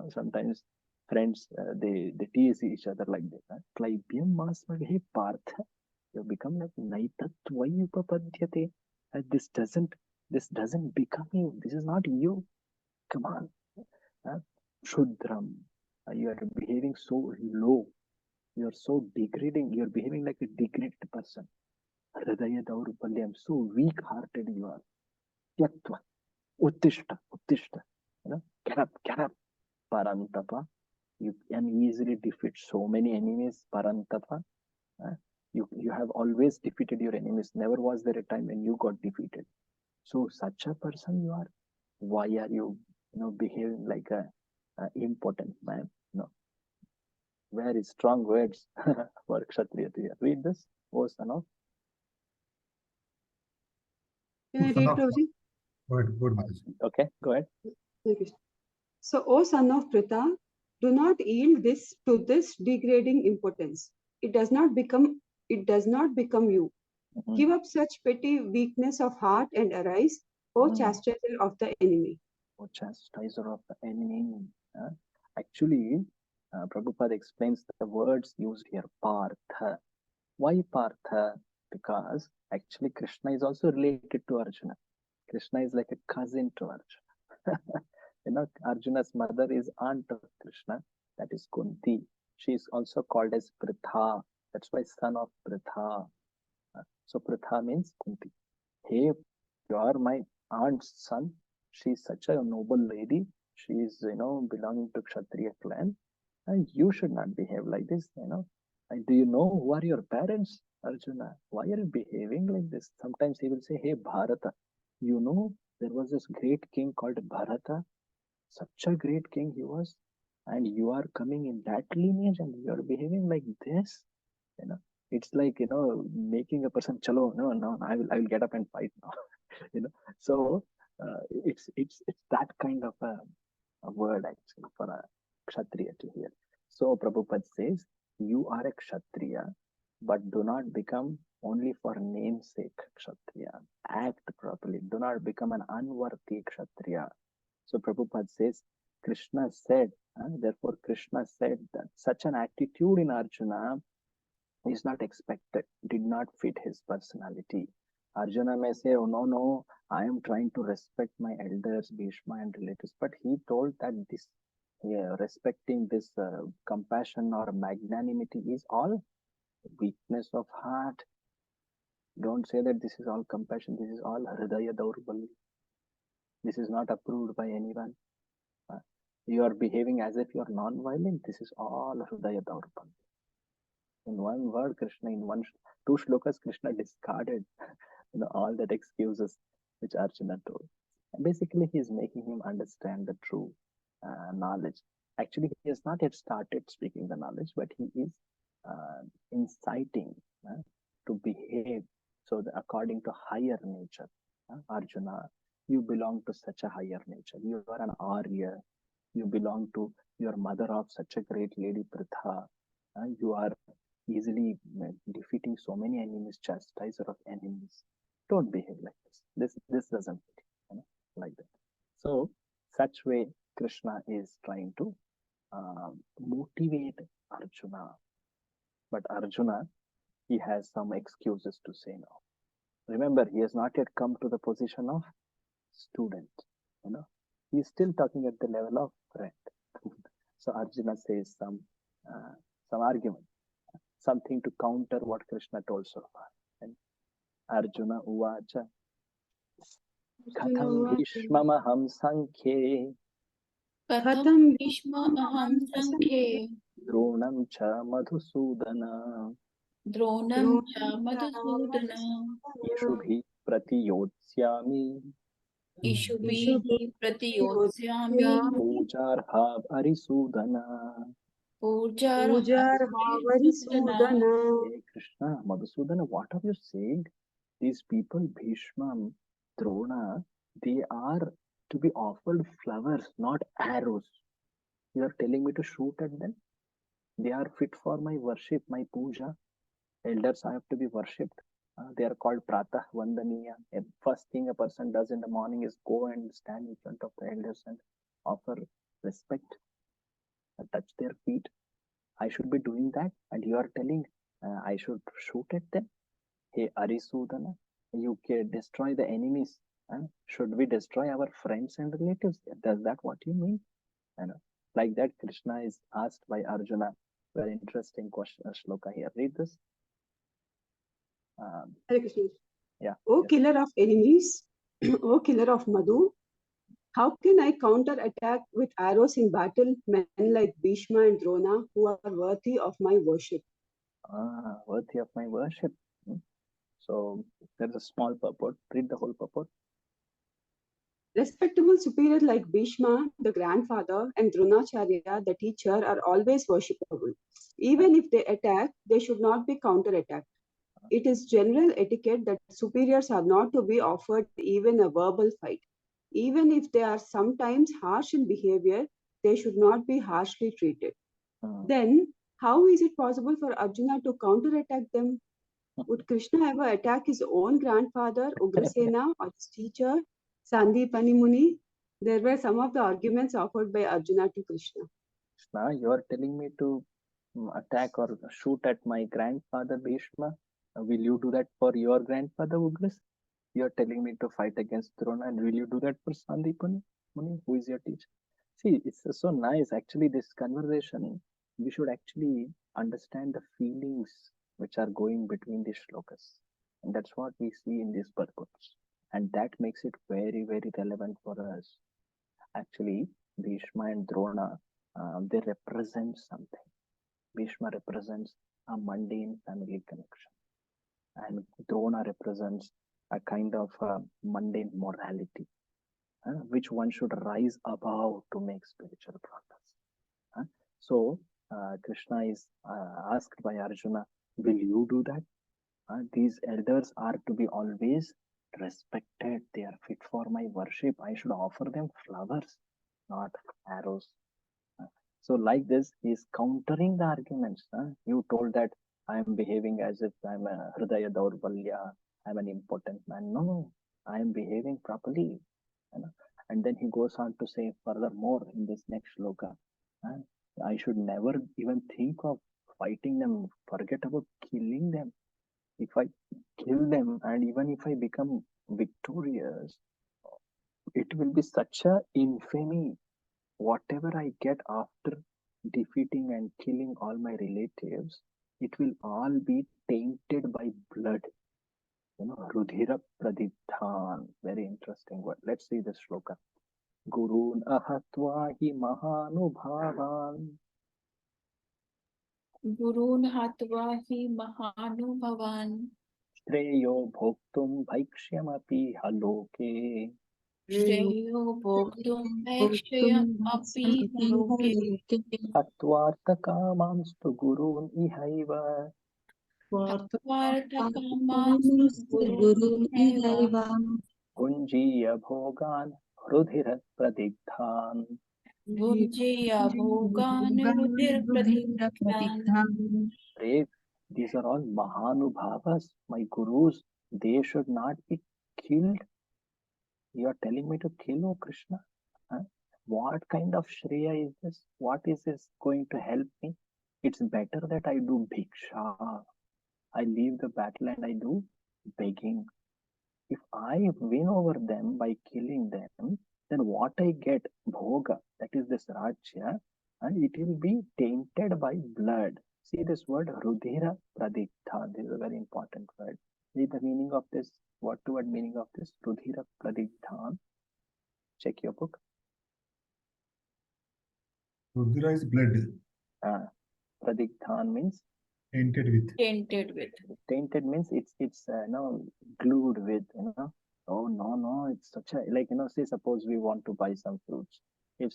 sometimes friends, they tease each other like that. Klaibyam masmaghe partha. You become like Naitattvayupapadyate. This doesn't become you. This is not you. Come on. Shudram. You are behaving so low. You are so degrading. You are behaving like a degraded person. Hridaya daurbalyam. So weak-hearted you are. Yattva. Uttishta. Get up. Parantapa. You can easily defeat so many enemies. Parantapa. You have always defeated your enemies. Never was there a time when you got defeated. So such a person you are. Why are you, behaving like a impotent man? No, very strong words for Kshatriya to hear. Read this, O son of.
Can I
Son
read,
of-
Prabhuji?
Good, Mataji.
Okay, go ahead.
Thank you. So, O son of Pritha, do not yield to this degrading impotence. It does not become you.
Mhm.
Give up such petty weakness of heart and arise, O chastiser of the enemy.
O chastiser of the enemy. Actually, Prabhupada explains the words used here, Partha. Why Partha? Because actually Krishna is also related to Arjuna. Krishna is like a cousin to Arjuna. Arjuna's mother is aunt of Krishna, that is Kunti. She is also called as Pritha. That's why son of Pritha. So Pritha means Kunti. Hey, you are my aunt's son. She is such a noble lady. She is, belonging to Kshatriya clan. And you should not behave like this, And do you know who are your parents, Arjuna? Why are you behaving like this? Sometimes he will say, hey, Bharata, there was this great king called Bharata. Such a great king he was. And you are coming in that lineage and you are behaving like this. It's like, making a person, chalo, no, I will get up and fight now. So it's that kind of a word actually for a Kshatriya to hear. So Prabhupada says, you are a Kshatriya, but do not become only for namesake Kshatriya. Act properly. Do not become an unworthy Kshatriya. So Prabhupada says, Krishna said, therefore Krishna said that such an attitude in Arjuna is not expected, did not fit his personality. Arjuna may say, oh no, I am trying to respect my elders, Bhishma and relatives. But he told that this respecting this compassion or magnanimity is all weakness of heart. Don't say that this is all compassion, this is all hridaya daurbal. This is not approved by anyone. You are behaving as if you are non-violent. This is all hridaya daurbal. In one word, Krishna, in two shlokas, Krishna discarded all that excuses which Arjuna told. And basically, he is making him understand the true knowledge. Actually, he has not yet started speaking the knowledge, but he is inciting to behave so that according to higher nature. Arjuna, you belong to such a higher nature. You are an Arya. You belong to your mother of such a great lady, Pritha. You are easily defeating so many enemies, chastiser of enemies. Don't behave like this. This doesn't fit, like that. So, such way Krishna is trying to motivate Arjuna. But Arjuna, he has some excuses to say no. Remember, he has not yet come to the position of student. He is still talking at the level of friend. So Arjuna says some argument, something to counter what Krishna told so far. And Arjuna uvacha katham bhishmamaham sankhye
Katham bhishma aham sankhe
dronam cha madhusudana
dronam cha madhusudana
ishubhi pratiyotsyami
ishubhihi pratiyotsyami
pujarha arisudana. Hey Krishna, Madhusudana, what are you saying? These people, Bhishma, Drona, they are to be offered flowers, not arrows. You are telling me to shoot at them? They are fit for my worship, my puja. Elders have to be worshipped. They are called Pratah Vandaniya. First thing a person does in the morning is go and stand in front of the elders and offer respect, touch their feet. I should be doing that, and you are telling I should shoot at them? Hey Arisudana, you can destroy the enemies. Should we destroy our friends and relatives? Does that what you mean? Like that, Krishna is asked by Arjuna. Very interesting question, shloka here. Read this.
Hare Krishna.
Yeah.
O killer of enemies, O killer of Madhu, how can I counter-attack with arrows in battle men like Bhishma and Drona who are worthy of my worship?
worthy of my worship. So there's a small purport. Read the whole purport.
Respectable superiors like Bhishma, the grandfather, and Dronacharya, the teacher, are always worshipable. Even if they attack, they should not be counterattacked. It is general etiquette that superiors are not to be offered even a verbal fight. Even if they are sometimes harsh in behavior, they should not be harshly treated. Then, how is it possible for Arjuna to counterattack them? Would Krishna ever attack his own grandfather, Ugrasena, or his teacher, Sandipani Muni? There were some of the arguments offered by Arjuna to Krishna.
Krishna, you are telling me to attack or shoot at my grandfather Bhishma. Will you do that for your grandfather Ugras? You are telling me to fight against Drona, and will you do that for Sandipani Muni, who is your teacher? See, it's so nice. Actually, this conversation, we should actually understand the feelings which are going between these shlokas. And that's what we see in these purports. And that makes it very, very relevant for us. Actually, Bhishma and Drona, they represent something. Bhishma represents a mundane family connection, and Drona represents a kind of mundane morality, which one should rise above to make spiritual progress. So, Krishna is asked by Arjuna, will you do that? These elders are to be always respected. They are fit for my worship. I should offer them flowers, not arrows. So like this, he is countering the arguments. You told that I am behaving as if I'm a Hridaya Daurbalya, I'm an important man. No, I am behaving properly. And then he goes on to say furthermore in this next shloka, I should never even think of fighting them, forget about killing them. If I kill them and even if I become victorious, it will be such a infamy. Whatever I get after defeating and killing all my relatives, it will all be tainted by blood. Rudhira Pradithan. Very interesting word. Let's see this shloka. Gurun ahatva hi mahanubhavan.
Gurun hatva hi mahanubhavan.
Shreyo bhoktum bhaikshyamapi haloke.
Shreyo bhoktum bhakshayam api loke.
Atvartakamanstu gurun ihaiva.
Atvartakamanstu gurun ihaiva.
Gunjiya bhogan rudhira pradigdhan.
Gunjiya bhogan rudir pradigdhan.
Brave, these are all Mahanubhavas, my gurus. They should not be killed. You are telling me to kill, O Krishna? What kind of Shreya is this? What is this going to help me? It's better that I do bhiksha. I leave the battle and I do begging. If I win over them by killing them, then what I get, bhoga, that is this rajya, and it will be tainted by blood. See this word, rudhira pradigdha. This is a very important word. See the meaning of this, word to word meaning of this, rudhira pradigdha. Check your book.
Rudra is blood.
Pradigdhan means
Tainted with.
Tainted with.
Tainted means it's glued with, Oh no, it's such a, say suppose we want to buy some fruits. If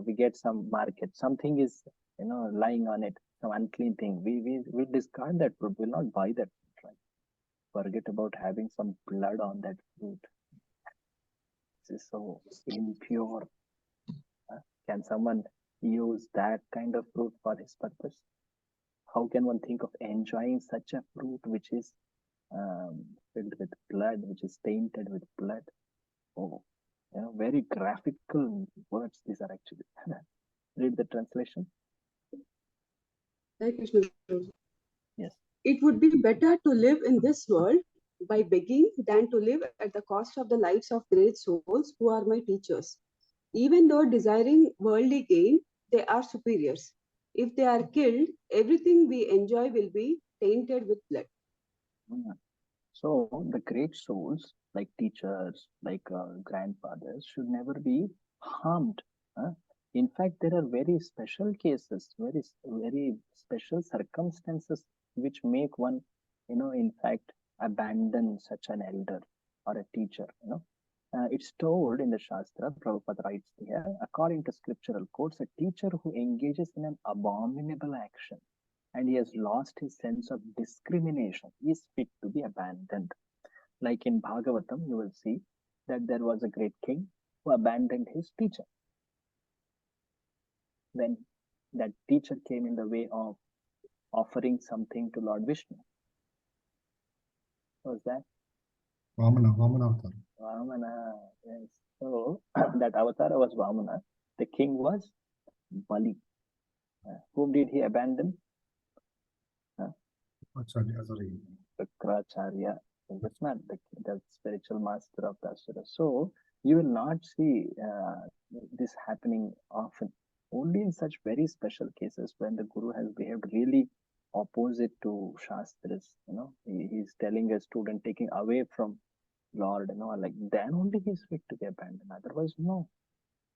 we get some market, something is lying on it, some unclean thing, we discard that fruit, we'll not buy that fruit, right? Forget about having some blood on that fruit. This is so impure. Can someone use that kind of fruit for his purpose? How can one think of enjoying such a fruit which is filled with blood, which is tainted with blood? Oh, very graphical words these are actually. Read the translation.
Hare Krishna.
Yes.
It would be better to live in this world by begging than to live at the cost of the lives of great souls who are my teachers. Even though desiring worldly gain, they are superiors. If they are killed, everything we enjoy will be tainted with blood.
So the great souls, like teachers, like grandfathers, should never be harmed. In fact, there are very special cases, very special circumstances which make one, in fact, abandon such an elder or a teacher. It's told in the Shastra, Prabhupada writes here, according to scriptural quotes, a teacher who engages in an abominable action and he has lost his sense of discrimination is fit to be abandoned. Like in Bhagavatam, you will see that there was a great king who abandoned his teacher. When that teacher came in the way of offering something to Lord Vishnu. What was that?
Vamana avatar.
Vamana, yes. So that avatar was Vamana. The king was Bali. Whom did he abandon? Shukracharya. That's not the spiritual master of the Asura. So you will not see this happening often. Only in such very special cases when the Guru has behaved really opposite to Shastras. He's telling a student taking away from Lord, like then only he's fit to be abandoned. Otherwise, no.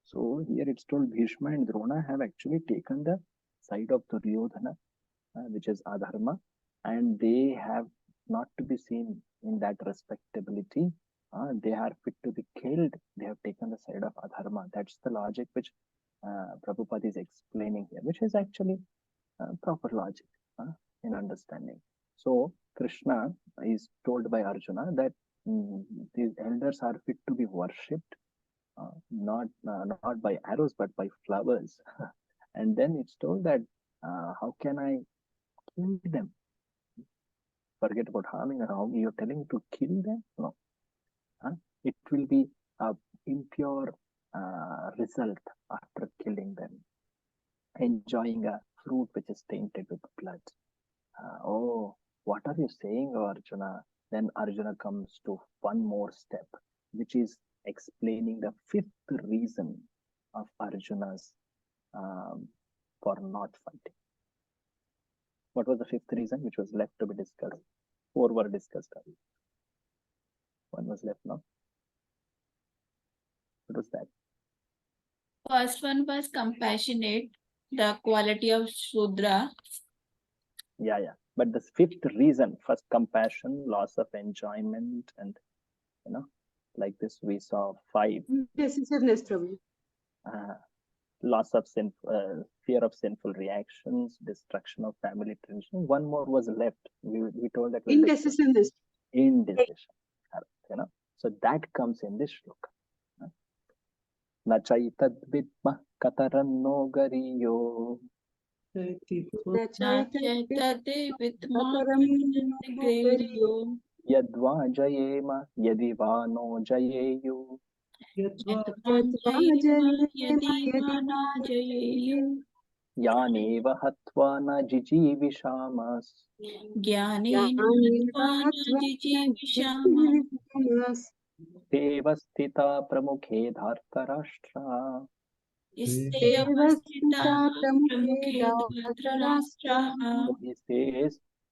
So here it's told Bhishma and Drona have actually taken the side of Duryodhana, which is adharma, and they have not to be seen in that respectability. They are fit to be killed. They have taken the side of adharma. That's the logic which Prabhupada is explaining here, which is actually proper logic in understanding. So Krishna is told by Arjuna that these elders are fit to be worshipped, not by arrows but by flowers. And then it's told that how can I kill them? Forget about harming and harm. You're telling to kill them? No. It will be an impure result after killing them. Enjoying a fruit which is tainted with blood. Oh, what are you saying, Arjuna? Then Arjuna comes to one more step, which is explaining the fifth reason of Arjuna's for not fighting. What was the fifth reason which was left to be discussed? 4 were discussed. One was left now. What was that?
First one was compassionate, the quality of Shudra.
Yeah. But the fifth reason, first compassion, loss of enjoyment, and like this we saw 5.
Decisiveness, Prabhu.
Loss of fear of sinful reactions, destruction of family tradition. One more was left. We told that
Indecisiveness.
Indecision. So that comes in this shloka. Na chaitad vidma kataranno gariyo. Yadva jayema yadivano jayeyu. Yaneva hatva na jijivishamas. Devastita pramukhe dhartarashtra.
He
says,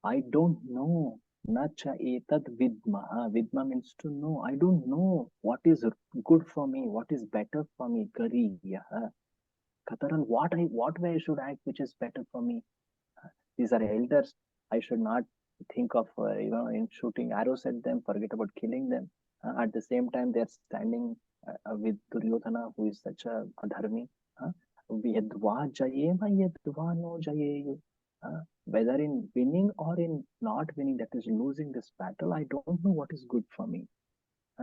I don't know. Nacha etad vidma. Vidma means to know. I don't know what is good for me, what is better for me. Gariya. Kataran, what way I should act which is better for me? These are elders. I should not think of in shooting arrows at them, forget about killing them. At the same time, they are standing with Duryodhana, who is such a adharmi. Yadva jayema yadva no jayeyu. Whether in winning or in not winning, that is losing this battle, I don't know what is good for me.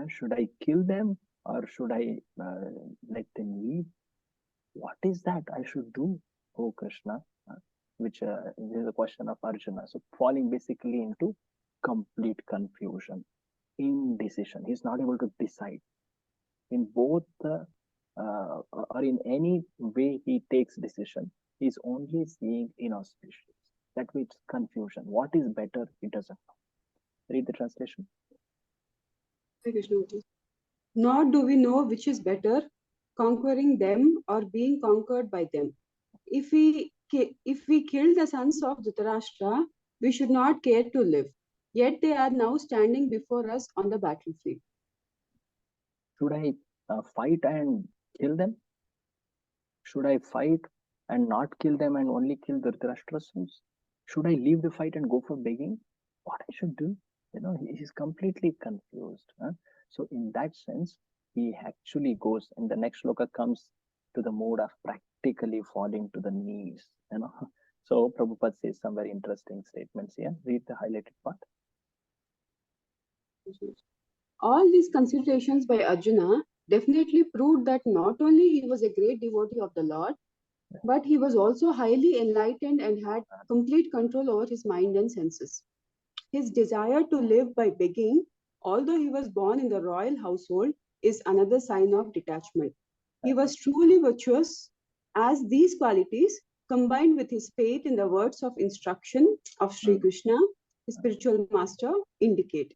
Should I kill them or should I let them leave? What is that I should do, oh Krishna? Which is a question of Arjuna. So falling basically into complete confusion, indecision. He's not able to decide. In both or in any way he takes decision, he's only seeing inauspicious. That means confusion. What is better, he doesn't know. Read the translation.
Nor do we know which is better, conquering them or being conquered by them. If we kill the sons of Dhritarashtra, we should not care to live. Yet they are now standing before us on the battlefield.
Should I fight and kill them? Should I fight and not kill them and only kill Dhritarashtra's sons? Should I leave the fight and go for begging? What I should do? He is completely confused. So in that sense, he actually goes, and the next shloka comes to the mode of practically falling to the knees. So Prabhupada says some very interesting statements here. Read the highlighted part.
All these considerations by Arjuna definitely proved that not only he was a great devotee of the Lord, but he was also highly enlightened and had complete control over his mind and senses. His desire to live by begging, although he was born in the royal household, is another sign of detachment. He was truly virtuous, as these qualities, combined with his faith in the words of instruction of Sri Krishna, his spiritual master, indicate.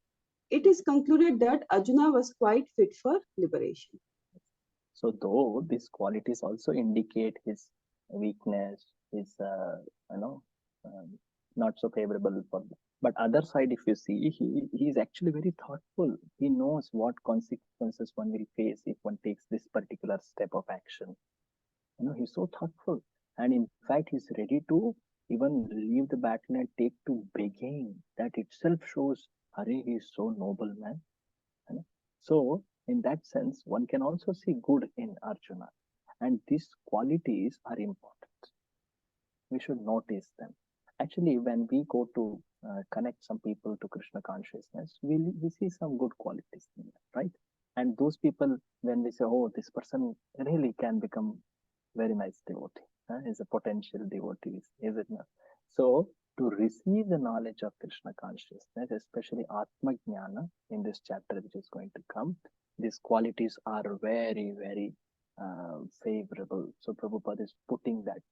It is concluded that Arjuna was quite fit for liberation.
So though these qualities also indicate his weakness, his not so favorable for them. But other side, if you see, he is actually very thoughtful. He knows what consequences one will face if one takes this particular step of action. He's so thoughtful, and in fact, he's ready to even leave the battle and take to begging. That itself shows, Hari, he is so noble, man. So in that sense, one can also see good in Arjuna, and these qualities are important. We should notice them. Actually, when we go to connect some people to Krishna consciousness, we see some good qualities in them, right? And those people, when we say, oh, this person really can become very nice devotee, is a potential devotee, is it not? So to receive the knowledge of Krishna consciousness, especially Atma Jnana, in this chapter which is going to come, these qualities are very, very favorable. So Prabhupada is putting that.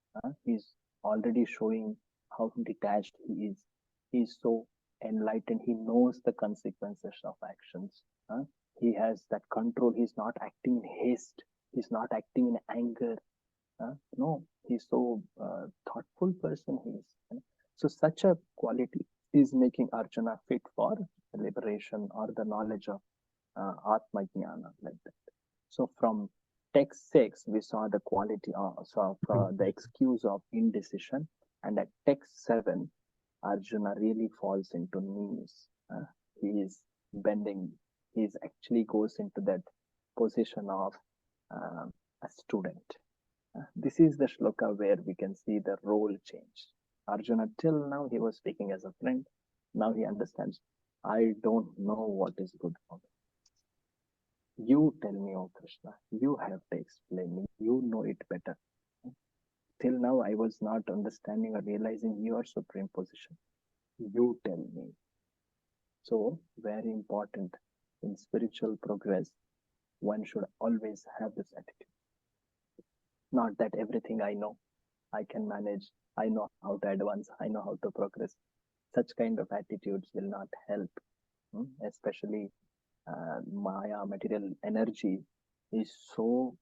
He's already showing how detached he is. He's so enlightened. He knows the consequences of actions. He has that control. He's not acting in haste. He's not acting in anger. No, he's so thoughtful person he is. So such a quality is making Arjuna fit for liberation or the knowledge of Atma Jnana, like that. So from text 6, we saw the quality of the excuse of indecision, and at text 7, Arjuna really falls into knees. He is bending. He actually goes into that position of a student. This is the shloka where we can see the role change. Arjuna, till now, he was speaking as a friend. Now he understands, I don't know what is good for me. You tell me, O Krishna. You have to explain me. You know it better. Till now, I was not understanding or realizing your supreme position. You tell me. So, very important in spiritual progress, one should always have this attitude. Not that everything I know, I can manage, I know how to advance, I know how to progress. Such kind of attitudes will not help, especially Maya, material energy, is so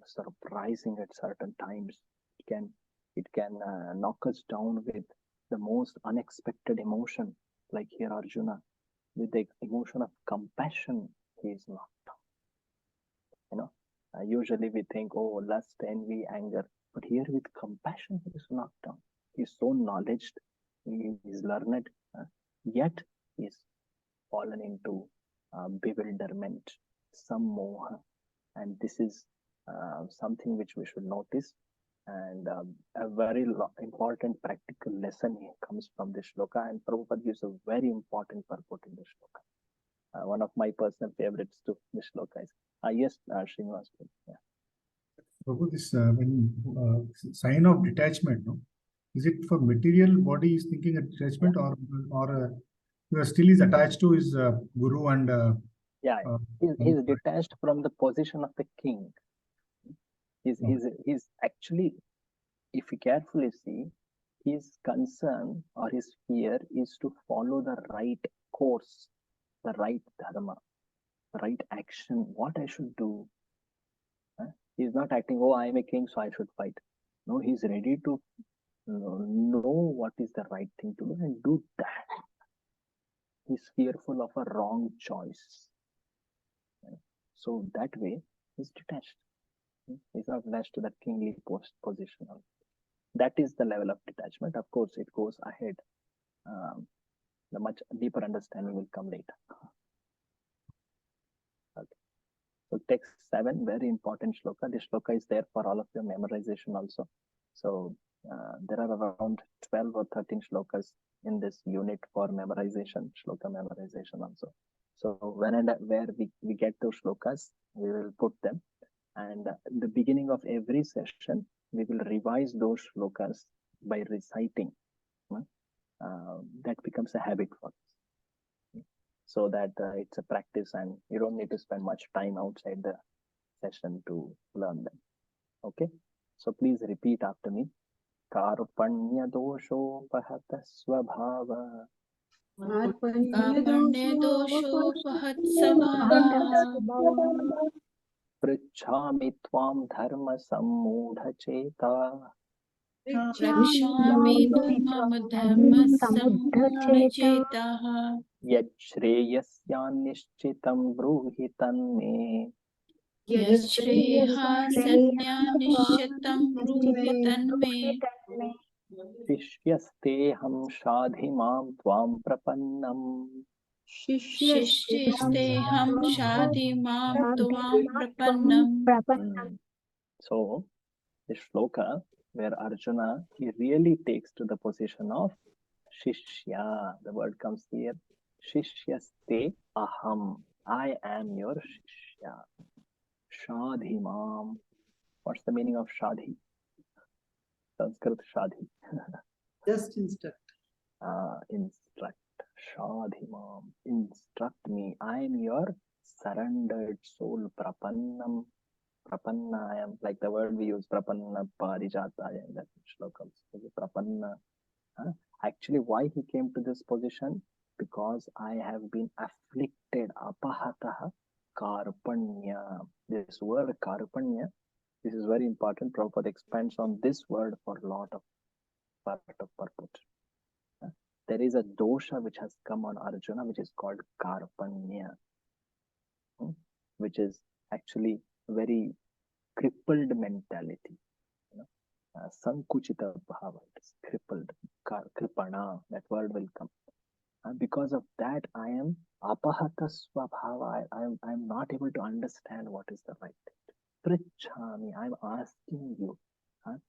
surprising at certain times. It can knock us down with the most unexpected emotion, like here Arjuna, with the emotion of compassion, he is knocked down. Usually we think, oh, lust, envy, anger, but here with compassion, he is knocked down. He is so knowledged, he is learned, yet he is fallen into bewilderment, some moha, and this is something which we should notice. And a very important practical lesson comes from this shloka, and Prabhupada gives a very important purport in this shloka. One of my personal favorites to this shloka is, yes, Srinivas. Yeah.
Prabhu, this sign of detachment, no? Is it for material body is thinking a detachment, or still is attached to his guru and
he's detached from the position of the king. He's actually, if you carefully see, his concern or his fear is to follow the right course, the right dharma, the right action, what I should do. He's not acting, oh, I am a king, so I should fight. No, he's ready to know what is the right thing to do and do that. He's fearful of a wrong choice. So that way, he's detached. He's not attached to that kingly position. That is the level of detachment. Of course, it goes ahead. The much deeper understanding will come later. Okay. So text 7, very important shloka. This shloka is there for all of your memorization also. So there are around 12 or 13 shlokas in this unit for memorization, shloka memorization also. So when and where we get those shlokas, we will put them. And the beginning of every session, we will revise those shlokas by reciting. That becomes a habit for us. So that it's a practice and you don't need to spend much time outside the session to learn them. Okay? So please repeat after me. Karpanya doshopahata swabhava. Pritchami tvam dharma sammudha-cheta. Yat shreyasyan-nishchitam bruhi tanme. Shishyasteham shadhimam tvam prapannam. So, the shloka where Arjuna, he really takes to the position of Shishya. The word comes here. Shishyaste aham. I am your Shishya. Shadhimam. What's the meaning of Shadhi? Sanskrit Shadhi.
Just instruct.
Instruct. Shadhimam. Instruct me. I am your surrendered soul. Prapannam. Prapanna, I am like the word we use, Prapanna Parijataya in that shloka. Prapanna. Actually, why he came to this position? Because I have been afflicted. Apahataha Karpanya. This word Karpanya, this is very important. Prabhupada expands on this word for a lot of purport. There is a dosha which has come on Arjuna, which is called Karpanya, which is actually very crippled mentality. Sankuchita bhava, it's crippled, kripana, that word will come. Because of that, I am apahata swabhava. I am not able to understand what is the right thing. Prichhami, I am asking you,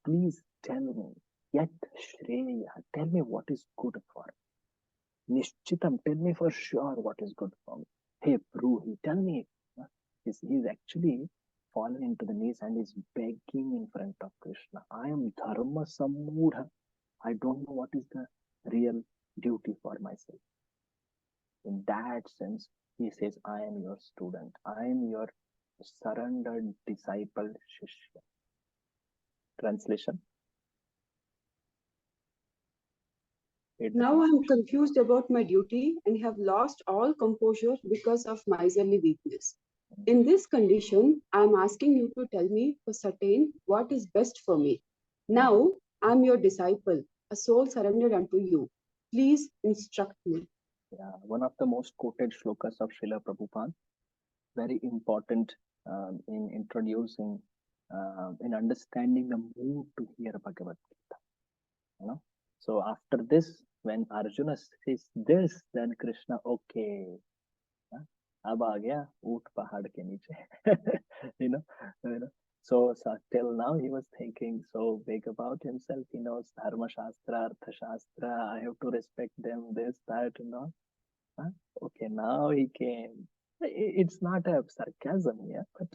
please tell me, yat shreya, tell me what is good for me. Nishchitam, tell me for sure what is good for me. Hey, Bruhi, tell me. He's actually fallen into the knees and is begging in front of Krishna. I am dharma sammudha. I don't know what is the real duty for myself. In that sense, he says, I am your student. I am your surrendered disciple, Shishya. Translation.
Now I am confused about my duty and have lost all composure because of miserly weakness. In this condition, I am asking you to tell me for certain what is best for me. Now I am your disciple, a soul surrendered unto you. Please instruct me.
Yeah, one of the most quoted shlokas of Srila Prabhupada. Very important in introducing, in understanding the mood to hear Bhagavadgita. So after this, when Arjuna says this, then Krishna, okay, ab aa gaya, oot pahad ke niche. So till now he was thinking so big about himself. He knows Dharma Shastra, Artha Shastra. I have to respect them, this, that, Okay, now he came. It's not a sarcasm here, but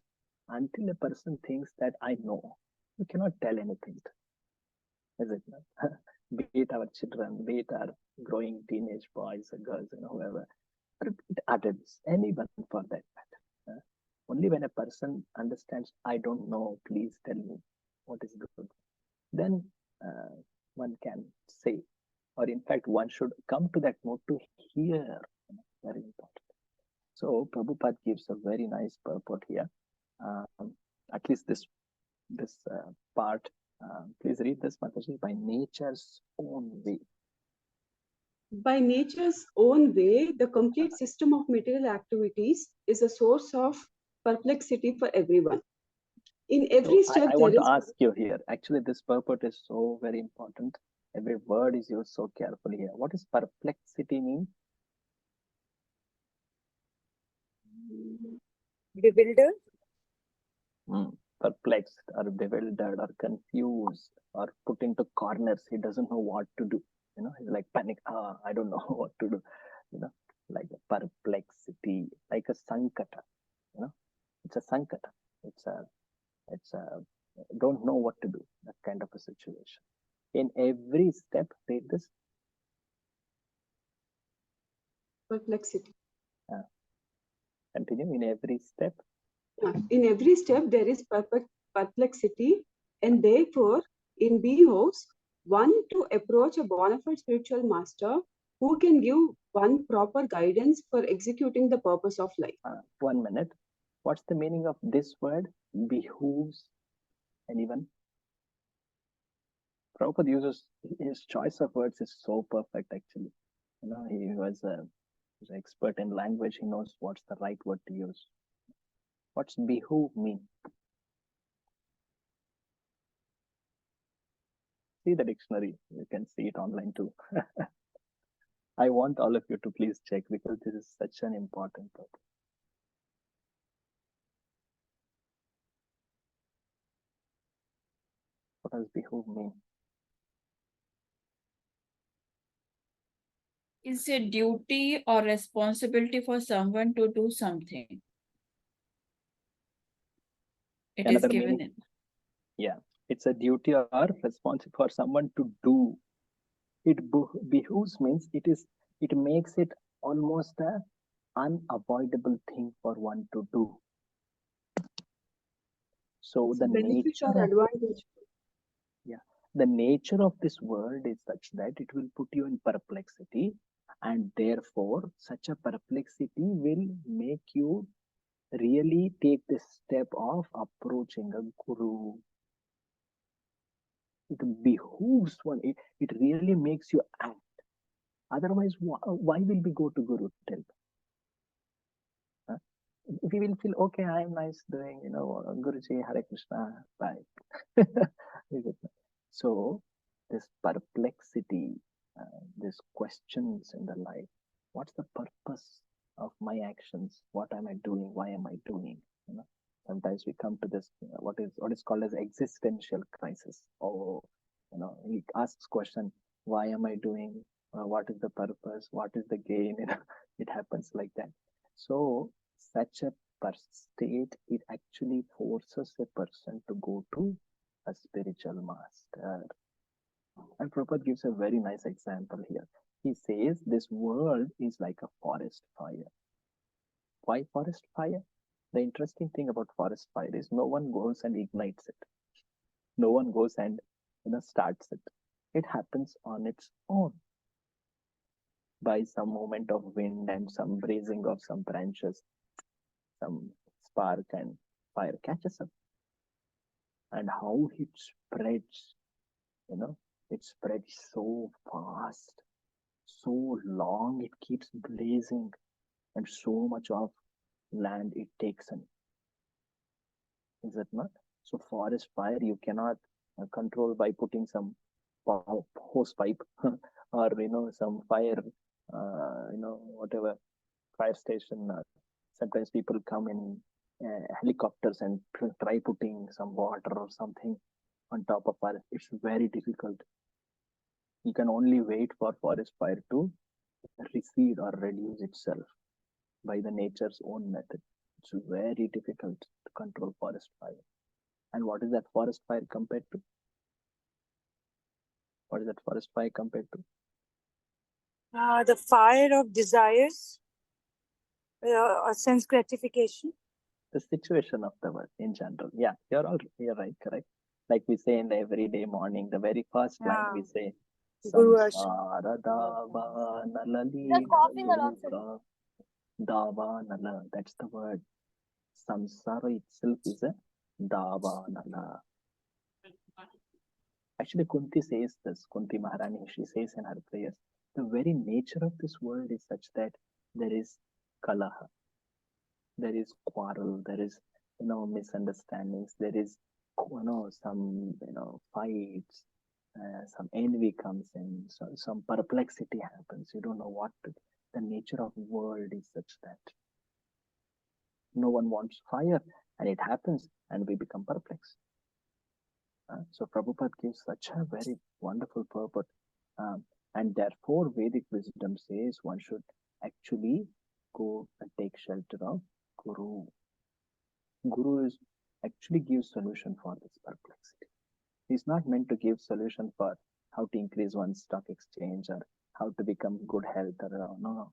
until a person thinks that I know, you cannot tell anything. Is it not? Be it our children, be it our growing teenage boys or girls, whoever, adults, anyone for that matter. Only when a person understands, I don't know, please tell me what is good, then one can say, or in fact, one should come to that mode to hear. Very important. So Prabhupada gives a very nice purport here. At least this part. Please read this, Mataji. By nature's own way.
By nature's own way, the complete system of material activities is a source of perplexity for everyone. In every
So
step,
I
there
want to
is
ask you here. Actually, this purport is so very important. Every word is used so carefully here. What does perplexity mean?
Bewildered.
Perplexed or bewildered or confused or put into corners. He doesn't know what to do. You know, he's like panic. I don't know what to do. You know, like a perplexity, like a sankata. You know, it's a sankata. It's a don't know what to do. That kind of a situation. In every step, read this.
perplexity.
Continue. In every step.
In every step, there is perplexity, and therefore, in behoves one to approach a bona fide spiritual master who can give one proper guidance for executing the purpose of life.
1 minute. What's the meaning of this word? Behooves. Anyone? Prabhupada uses his choice of words is so perfect actually. You know, he was an expert in language. He knows what's the right word to use. What's behoove mean? See the dictionary. You can see it online too. I want all of you to please check because this is such an important topic. What does behoove mean?
Is a duty or responsibility for someone to do something. It is
Another
given
meaning?
in.
Yeah, it's a duty or responsibility for someone to do. It behooves means it makes it almost a unavoidable thing for one to do. So the nature of
advantage.
The nature of this world is such that it will put you in perplexity, and therefore such a perplexity will make you really take this step of approaching a guru. It behooves one. It really makes you act. Otherwise, why will we go to guru? Tell me. We will feel okay. I am nice doing, Guruji, Hare Krishna, bye. So this perplexity, these questions in the life. What's the purpose of my actions? What am I doing? Why am I doing? Sometimes we come to this what is called as existential crisis. He asks question, why am I doing? What is the purpose? What is the gain? It happens like that. So such a state, it actually forces a person to go to a spiritual master. And Prabhupada gives a very nice example here. He says this world is like a forest fire. Why forest fire? The interesting thing about forest fire is no one goes and ignites it. No one goes and starts it. It happens on its own by some movement of wind and some raising of some branches, some spark, and fire catches up. And how it spreads, it spreads so fast, so long, it keeps blazing, and so much of land it takes in. Is it not? So forest fire you cannot control by putting some hose pipe or some fire, whatever fire station. Sometimes people come in helicopters and try putting some water or something on top of fire. It's very difficult. You can only wait for forest fire to recede or reduce itself by the nature's own method. It's very difficult to control forest fire. And what is that forest fire compared to? What is that forest fire compared to?
The fire of desires, sense gratification.
The situation of the world in general. Yeah, you're right, correct. Like we say in the everyday morning, the very first line we say, Samsara dava nalali dava nala. That's the word. Samsara itself is a dava nala. Actually, Kunti says this, Kunti Maharani, she says in her prayers, the very nature of this world is such that there is kalaha, there is quarrel, there is misunderstandings. There is, some, fights, some envy comes in, so some perplexity happens. You don't know what the nature of world is such that no one wants fire, and it happens, and we become perplexed. So Prabhupada gives such a very wonderful purport, and therefore Vedic wisdom says one should actually go and take shelter of Guru. Guru is actually gives solution for this perplexity. He's not meant to give solution for how to increase one's stock exchange or how to become good health or no.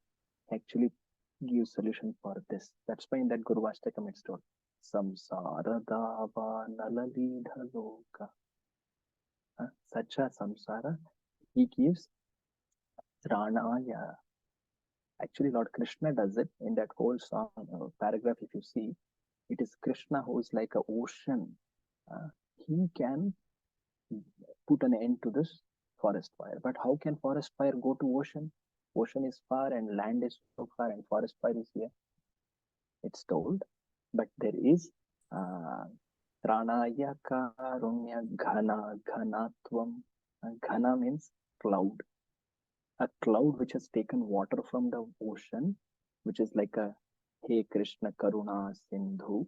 Actually gives solution for this. That's why in that Guru Ashtakam it's told samsara dava nalalidha loka. Sacha samsara, he gives Ranaya. Actually, Lord Krishna does it in that whole song paragraph. If you see, it is Krishna who is like an ocean. He can put an end to this forest fire. But how can forest fire go to ocean? Ocean is far and land is so far, and forest fire is here. It's told, but there is Pranaya Karunya Ghana Ghanatvam. Ghana means cloud. A cloud which has taken water from the ocean, which is like a Hey Krishna Karuna Sindhu,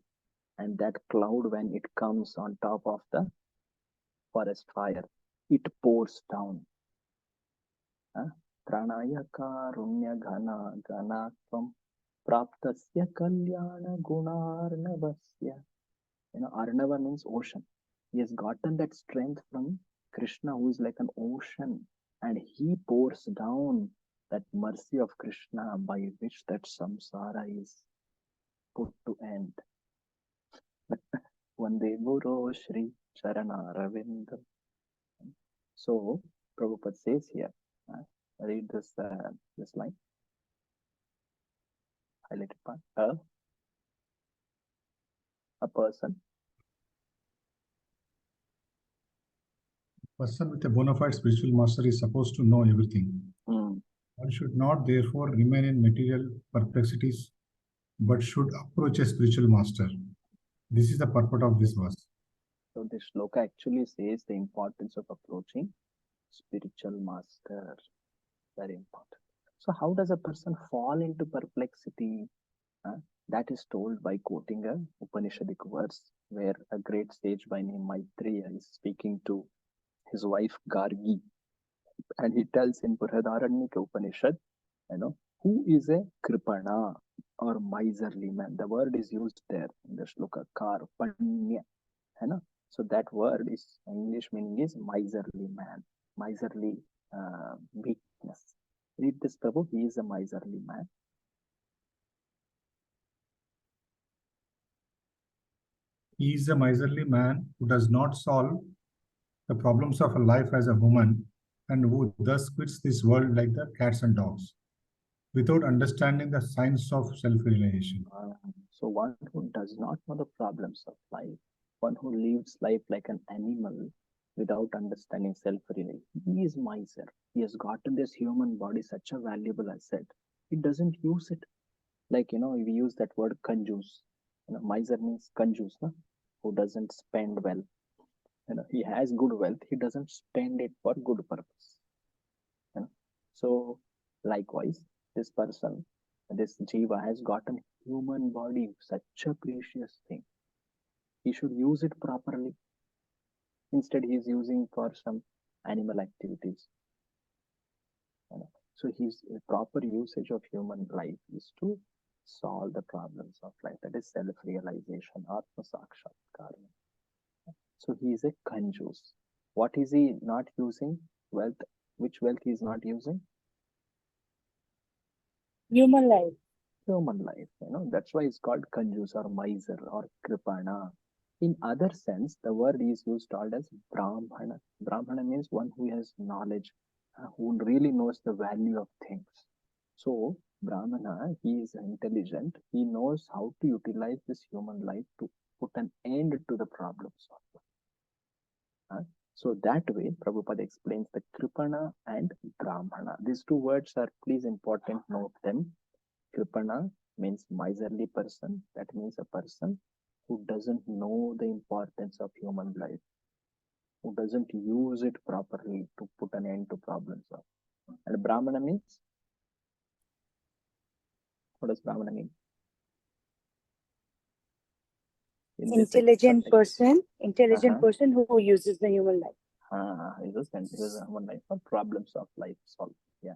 and that cloud, when it comes on top of the forest fire, it pours down. Pranaya Karunya Ghana Ghanatvam Praptasya Kalyana Gunarnavasya. Arnava means ocean. He has gotten that strength from Krishna, who is like an ocean, and he pours down that mercy of Krishna by which that samsara is put to end. Vande Guru Shri Charana Ravindam. So Prabhupada says here, read this line, highlighted part. A person
with a bona fide spiritual master is supposed to know everything. One should not therefore remain in material perplexities, but should approach a spiritual master. This is the purport of this verse.
So this shloka actually says the importance of approaching spiritual master. Very important. So how does a person fall into perplexity? That is told by quoting a Upanishadic verse where a great sage by name Maitreya is speaking to his wife Gargi, and he tells in Brihadaranyaka Upanishad, who is a kripana or miserly man. The word is used there in the shloka, karpanya. So that word is, English meaning is miserly man, miserly weakness. Read this, Prabhu. He is a miserly man.
He is a miserly man who does not solve the problems of a life as a woman, and who thus quits this world like the cats and dogs, without understanding the science of self-realization.
So one who does not know the problems of life, one who lives life like an animal without understanding self-realization, he is miser. He has gotten this human body, such a valuable asset. He doesn't use it. Like, we use that word kanjus. Miser means kanjus, who doesn't spend well. He has good wealth, he doesn't spend it for good purpose. So likewise, this person, this jiva has gotten human body, such a precious thing. He should use it properly. Instead, he is using for some animal activities. So his proper usage of human life is to solve the problems of life. That is self-realization, atma sakshatkar. So he is a kanjus. What is he not using? Wealth. Which wealth he is not using?
Human life.
Human life. That's why it's called kanjus or miser or kripana. In other sense, the word is used called as brahmana. Brahmana means one who has knowledge, who really knows the value of things. So brahmana, he is intelligent. He knows how to utilize this human life to put an end to the problems of life. So that way, Prabhupada explains the kripana and brahmana. These two words are, please important, note them. Kripana means miserly person. That means a person who doesn't know the importance of human life, who doesn't use it properly to put an end to problems of. And Brahmana means? What does Brahmana mean? In this
Intelligent
expression.
person who uses the human life.
Uses human life for problems of life solved. Yeah.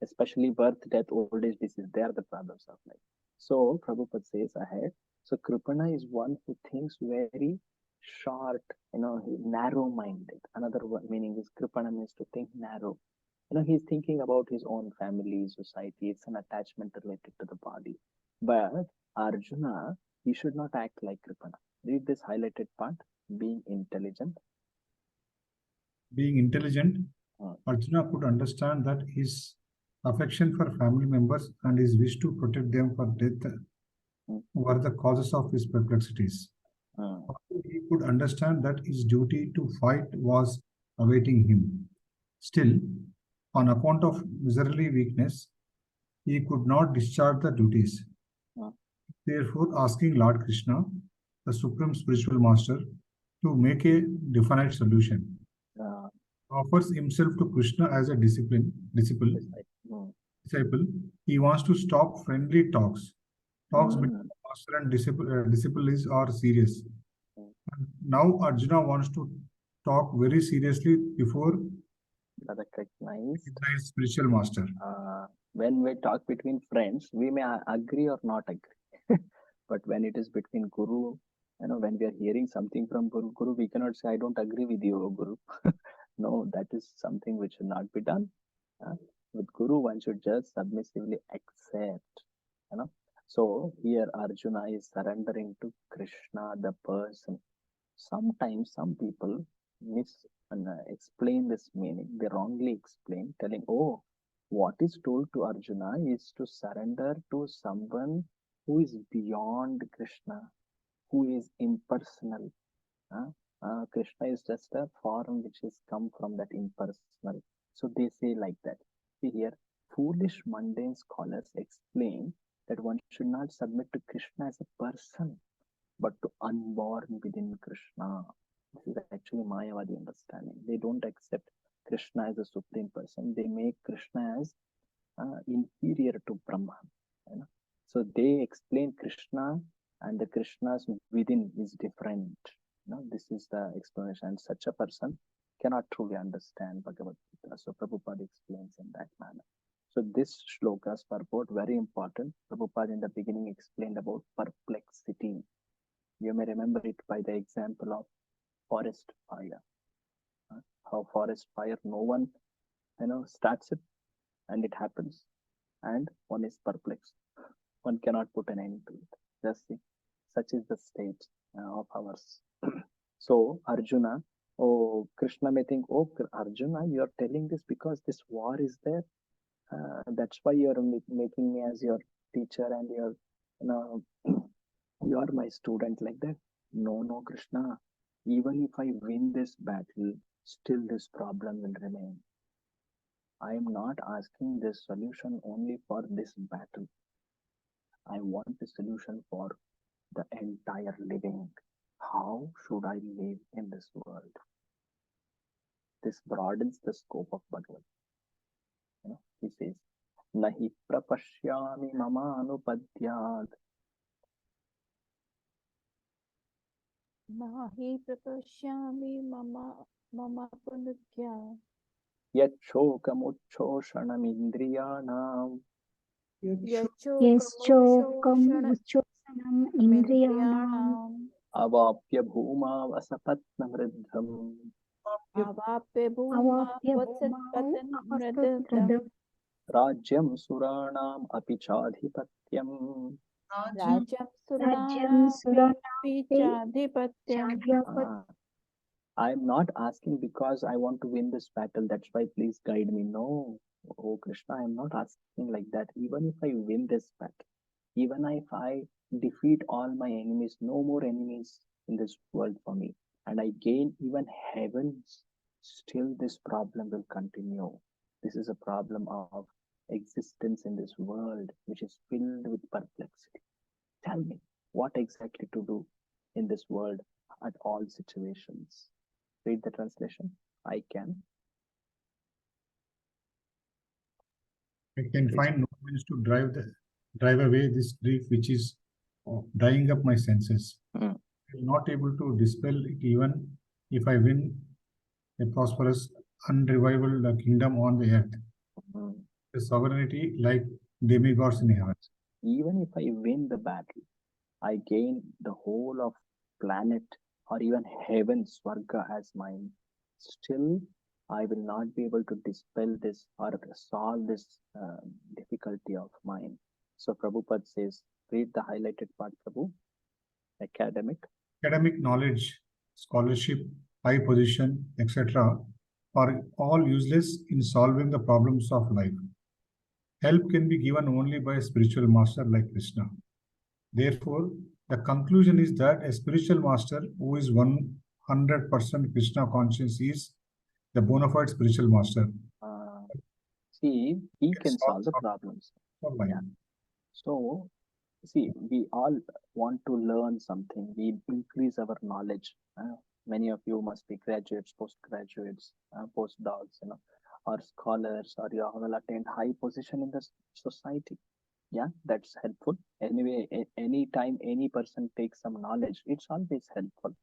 Especially birth, death, old age, disease, they are the problems of life. So Prabhupada says ahead, so Kripana is one who thinks very short, narrow-minded. Another meaning is Kripana means to think narrow. He's thinking about his own family, society. It's an attachment related to the body. But Arjuna, he should not act like Kripana. Read this highlighted part, being intelligent.
Being intelligent, Arjuna could understand that his affection for family members and his wish to protect them for death were the causes of his perplexities. He could understand that his duty to fight was awaiting him. Still, on account of miserly weakness, he could not discharge the duties. Therefore, asking Lord Krishna, the Supreme Spiritual Master, to make a definite solution. Offers himself to Krishna as a disciple. He wants to stop friendly talks. Talks between master and disciple are serious. Now Arjuna wants to talk very seriously before recognized spiritual master.
When we talk between friends, we may agree or not agree. But when it is between Guru, when we are hearing something from Guru, we cannot say, I don't agree with you, Guru. No, that is something which should not be done. With Guru, one should just submissively accept. So here Arjuna is surrendering to Krishna, the person. Sometimes some people explain this meaning. They wrongly explain, telling, oh, what is told to Arjuna is to surrender to someone who is beyond Krishna, who is impersonal. Krishna is just a form which has come from that impersonal. So they say like that. See here, foolish mundane scholars explain that one should not submit to Krishna as a person, but to unborn within Krishna. This is actually Mayavadi understanding. They don't accept Krishna as a supreme person. They make Krishna as inferior to Brahma. So they explain Krishna and the Krishna's within is different. This is the explanation. And such a person cannot truly understand Bhagavadgita. So Prabhupada explains in that manner. So this shlokas purport very important. Prabhupada in the beginning explained about perplexity. You may remember it by the example of forest fire. How forest fire, no one, starts it and it happens, and one is perplexed. One cannot put an end to it. Just see, such is the state of ours. So Arjuna, Krishna may think, Arjuna, you are telling this because this war is there. That's why you are making me as your teacher and you are my student like that. No, Krishna. Even if I win this battle, still this problem will remain. I am not asking this solution only for this battle. I want the solution for the entire living. How should I live in this world? This broadens the scope of Bhagavad. He says, Nahi prapashyami mama anupadyad.
Nahi prapashyami mama punudya.
Yat shokamuchoshanam indriyanam.
Yes, chokam uchosanam indriyanam.
Avapya bhuma vasapatnamriddham.
Avapya bhuma vasapatnamriddham.
Rajyam suranam api chadhipatyam.
Rajyam suranam api chadhipatyam.
I'm not asking because I want to win this battle. That's why please guide me. No, oh Krishna, I'm not asking like that. Even if I win this battle, even if I defeat all my enemies, no more enemies in this world for me, and I gain even heavens, still this problem will continue. This is a problem of existence in this world, which is filled with perplexity. Tell me what exactly to do. in this world at all situations. Read the translation. I can.
I can find no means to drive away this grief which is drying up my senses. I'm not able to dispel it even if I win a prosperous, unrivaled kingdom on the earth. The sovereignty like demigods in heaven.
Even if I win the battle, I gain the whole of planet or even heaven, Swarga as mine. Still, I will not be able to dispel this or solve this difficulty of mine. So Prabhupada says, read the highlighted part, Prabhu. Academic
Knowledge, scholarship, high position, etc. are all useless in solving the problems of life. Help can be given only by a spiritual master like Krishna. Therefore, the conclusion is that a spiritual master who is 100% Krishna conscious is the bona fide spiritual master.
See, he can solve the problems. Yeah. So, see, we all want to learn something. We increase our knowledge. Many of you must be graduates, postgraduates, postdocs, or scholars, or you will attain high position in the society. Yeah, that's helpful. Anyway, anytime any person takes some knowledge, it's always helpful.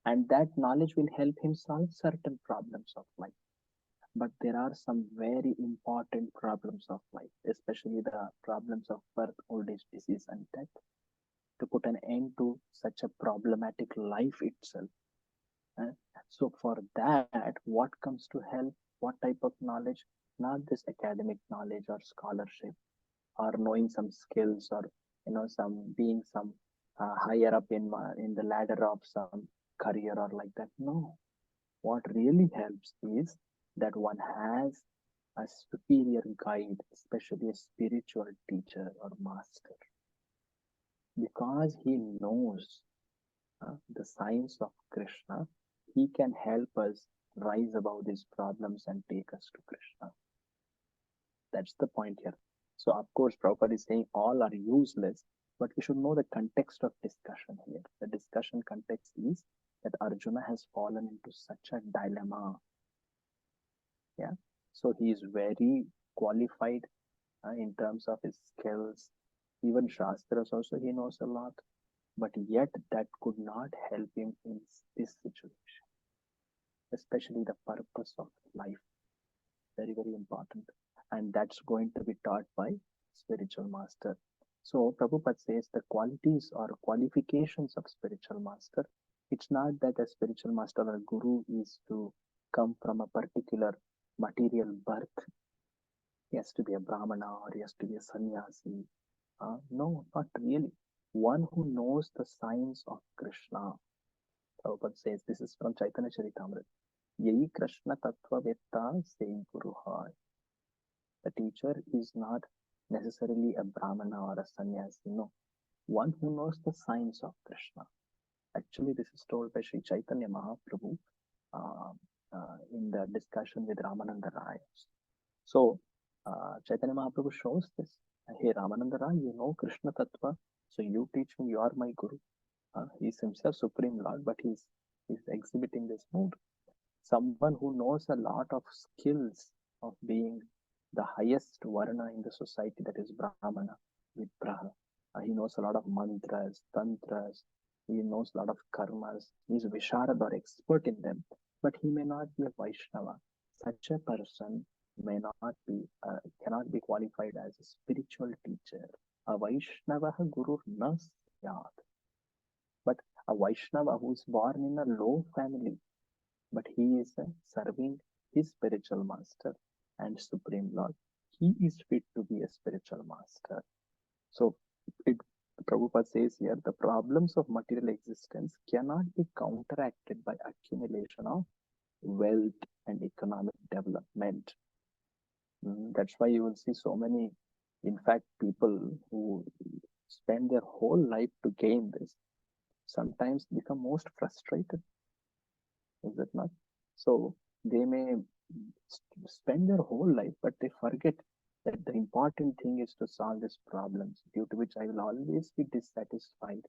And that knowledge will help him solve certain problems of life. But there are some very important problems of life, especially the problems of birth, old age, disease, and death. To put an end to such a problematic life itself. So for that, what comes to help? What type of knowledge? Not this academic knowledge or scholarship, or knowing some skills, or some being some higher up in the ladder of some career or like that. No, what really helps is that one has a superior guide, especially a spiritual teacher or master, because he knows the science of Krishna. He can help us rise above these problems and take us to Krishna. That's the point here. So of course, Prabhupada is saying all are useless, but we should know the context of discussion here. The discussion context is that Arjuna has fallen into such a dilemma. Yeah. So he is very qualified in terms of his skills. Even Shastras also he knows a lot, but yet that could not help him in this situation. Especially the purpose of life. Very, very important. And that's going to be taught by spiritual master. So Prabhupada says the qualities or qualifications of spiritual master, it's not that a spiritual master or guru is to come from a particular material birth. He has to be a Brahmana or he has to be a sannyasi. No, not really. One who knows the science of Krishna. Prabhupada says, this is from Chaitanya Charitamrita. Yai Krishna Tattva Vetta Sei Guruhai. The teacher is not necessarily a Brahmana or a sannyasi. No, one who knows the science of Krishna. Actually, this is told by Sri Chaitanya Mahaprabhu in the discussion with Ramananda Rai. So, Chaitanya Mahaprabhu shows this. Hey, Ramananda Rai, you know Krishna Tattva, so you teach me, you are my Guru. He's himself Supreme Lord, but he's exhibiting this mood. Someone who knows a lot of skills of being the highest varna in the society, that is Brahmana, Vipraha. He knows a lot of mantras, tantras, he knows a lot of karmas, he's Visharad or expert in them, but he may not be a Vaishnava. Such a person may not be, cannot be qualified as a spiritual teacher. A Vaishnava Guru na syat. But a Vaishnava who is born in a low family, but he is serving his spiritual master and Supreme Lord, he is fit to be a spiritual master. So Prabhupada says here, the problems of material existence cannot be counteracted by accumulation of wealth and economic development. That's why you will see so many, in fact, people who spend their whole life to gain this, sometimes become most frustrated. Is it not? So they may spend their whole life, but they forget that the important thing is to solve these problems, due to which I will always be dissatisfied.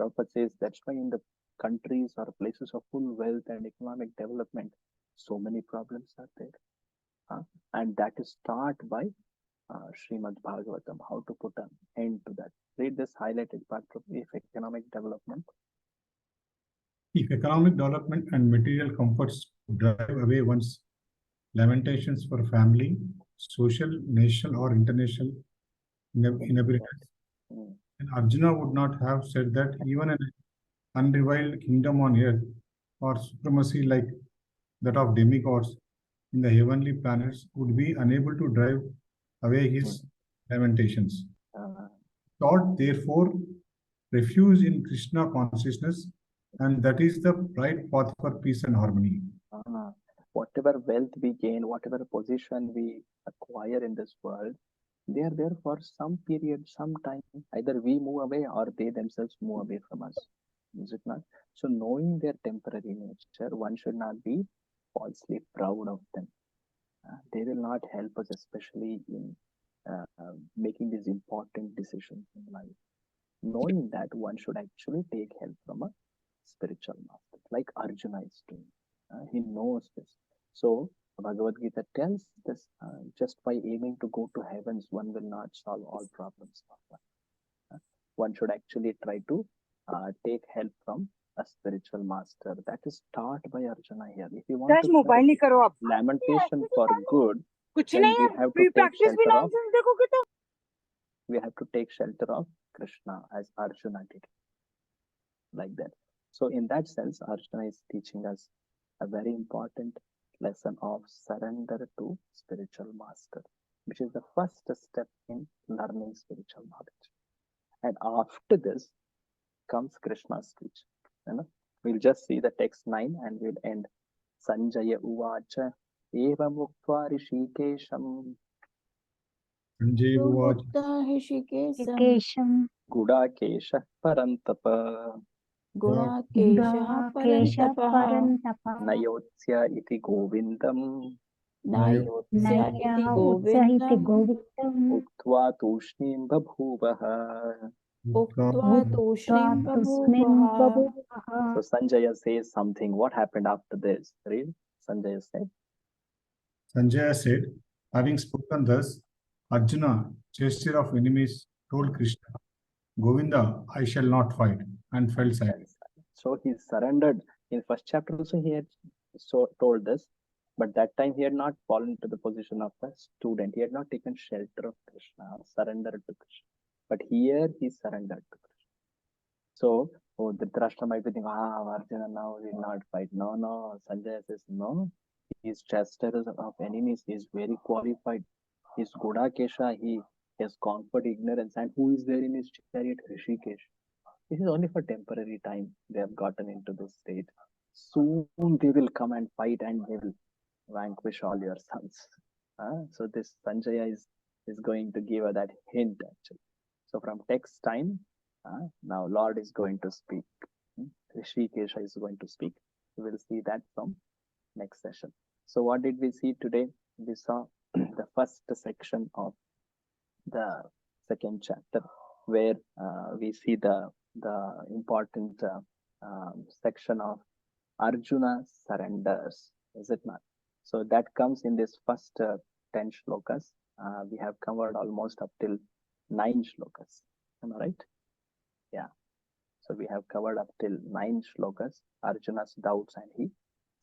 Prabhupada says that's why in the countries or places of full wealth and economic development, so many problems are there. And that is start by Srimad Bhagavatam, how to put an end to that. Read this highlighted part of if economic development.
If economic development and material comforts drive away one's lamentations for family, social, national, or international inabilities, then Arjuna would not have said that even an unrivaled kingdom on earth or supremacy like that of demigods in the heavenly planets would be unable to drive away his lamentations. Thought, therefore, refuge in Krishna consciousness, and that is the right path for peace and harmony.
Whatever wealth we gain, whatever position we acquire in this world, they are there for some period, some time. Either we move away or they themselves move away from us. Is it not? So knowing their temporary nature, one should not be falsely proud of them. They will not help us, especially in making these important decisions in life. Knowing that, one should actually take help from a spiritual master, like Arjuna is doing. He knows this. So Bhagavadgita tells this, just by aiming to go to heavens, one will not solve all problems of life. One should actually try to take help from a spiritual master. That is taught by Arjuna here. If you want to lamentation for good, then we have to take shelter of, we have to take shelter of Krishna, as Arjuna did. Like that. So in that sense, Arjuna is teaching us a very important lesson of surrender to spiritual master, which is the first step in learning spiritual knowledge. And after this comes Krishna's speech. We'll just see the text 9 and we'll end. Sanjaya uvacha eva muktva rishikesham
Sanjay
Rishikesham
Gudakesha parantapa
Gudakesha Parantapa
Nayotsya iti govindam
Nayotsya iti
Utsahiti
Govindam
Govindam
Uktva tushnim babhuvaha.
Uktva Tushrim
Tusmin
Babhuvaha.
So Sanjaya says something. What happened after this? Read. Sanjaya said.
Sanjaya said, having spoken thus, Arjuna, chaser of enemies, told Krishna, Govinda, I shall not fight, and fell silent.
So he surrendered. In first chapter also he had told this, but that time he had not fallen into the position of a student. He had not taken shelter of Krishna, surrendered to Krishna. But here he surrendered to Krishna. So, Dhritarashtra might be thinking, Arjuna now will not fight. No. Sanjaya says, no. He is chaser of enemies. He is very qualified. He is Gudakesha. He has conquered ignorance. And who is there in his chariot? Rishikesh. This is only for temporary time. They have gotten into this state. Soon they will come and fight and they will vanquish all your sons. So this Sanjaya is going to give her that hint actually. So from text time, now Lord is going to speak. Rishikesha is going to speak. We will see that from next session. So what did we see today? We saw the first section of the second chapter, where we see the important section of Arjuna surrenders, is it not? So that comes in this first 10 shlokas. We have covered almost up till 9 shlokas. Am I right? Yeah. So we have covered up till 9 shlokas, Arjuna's doubts, and he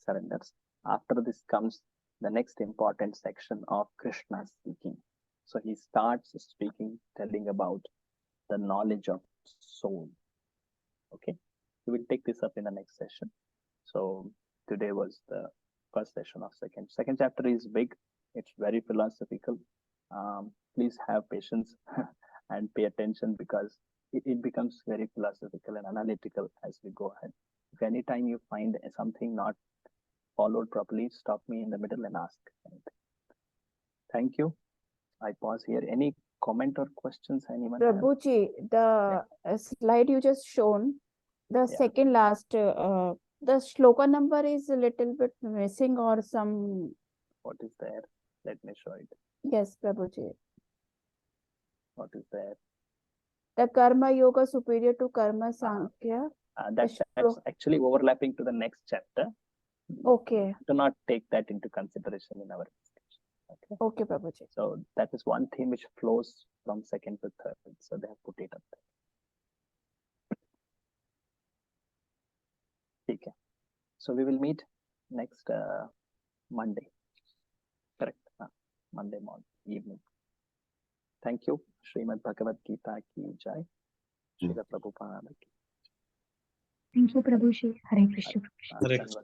surrenders. After this comes the next important section of Krishna speaking. So he starts speaking, telling about the knowledge of soul. Okay, we will take this up in the next session. So today was the first session of second chapter is big. It's very philosophical. Please have patience and pay attention, because it becomes very philosophical and analytical as we go ahead. If any time you find something not followed properly, stop me in the middle and ask anything. Thank you. I pause here. Any comment or questions anyone have?
Prabhuji, the slide you just shown, the second last, the shloka number is a little bit missing or some.
What is there? Let me show it.
Yes, Prabhuji.
What is there?
The Karma Yoga superior to Karma Sankhya.
That's actually overlapping to the next chapter.
Okay.
Do not take that into consideration in our discussion. Okay.
Okay, Prabhuji.
So that is one theme which flows from second to third. So they have put it up there. Okay. So we will meet next Monday. Correct. Monday morning, evening. Thank you. Srimad Bhagavadgita ki jai. Srila Prabhupada ki.
Thank you, Prabhuji. Hare Krishna.
Hare Krishna.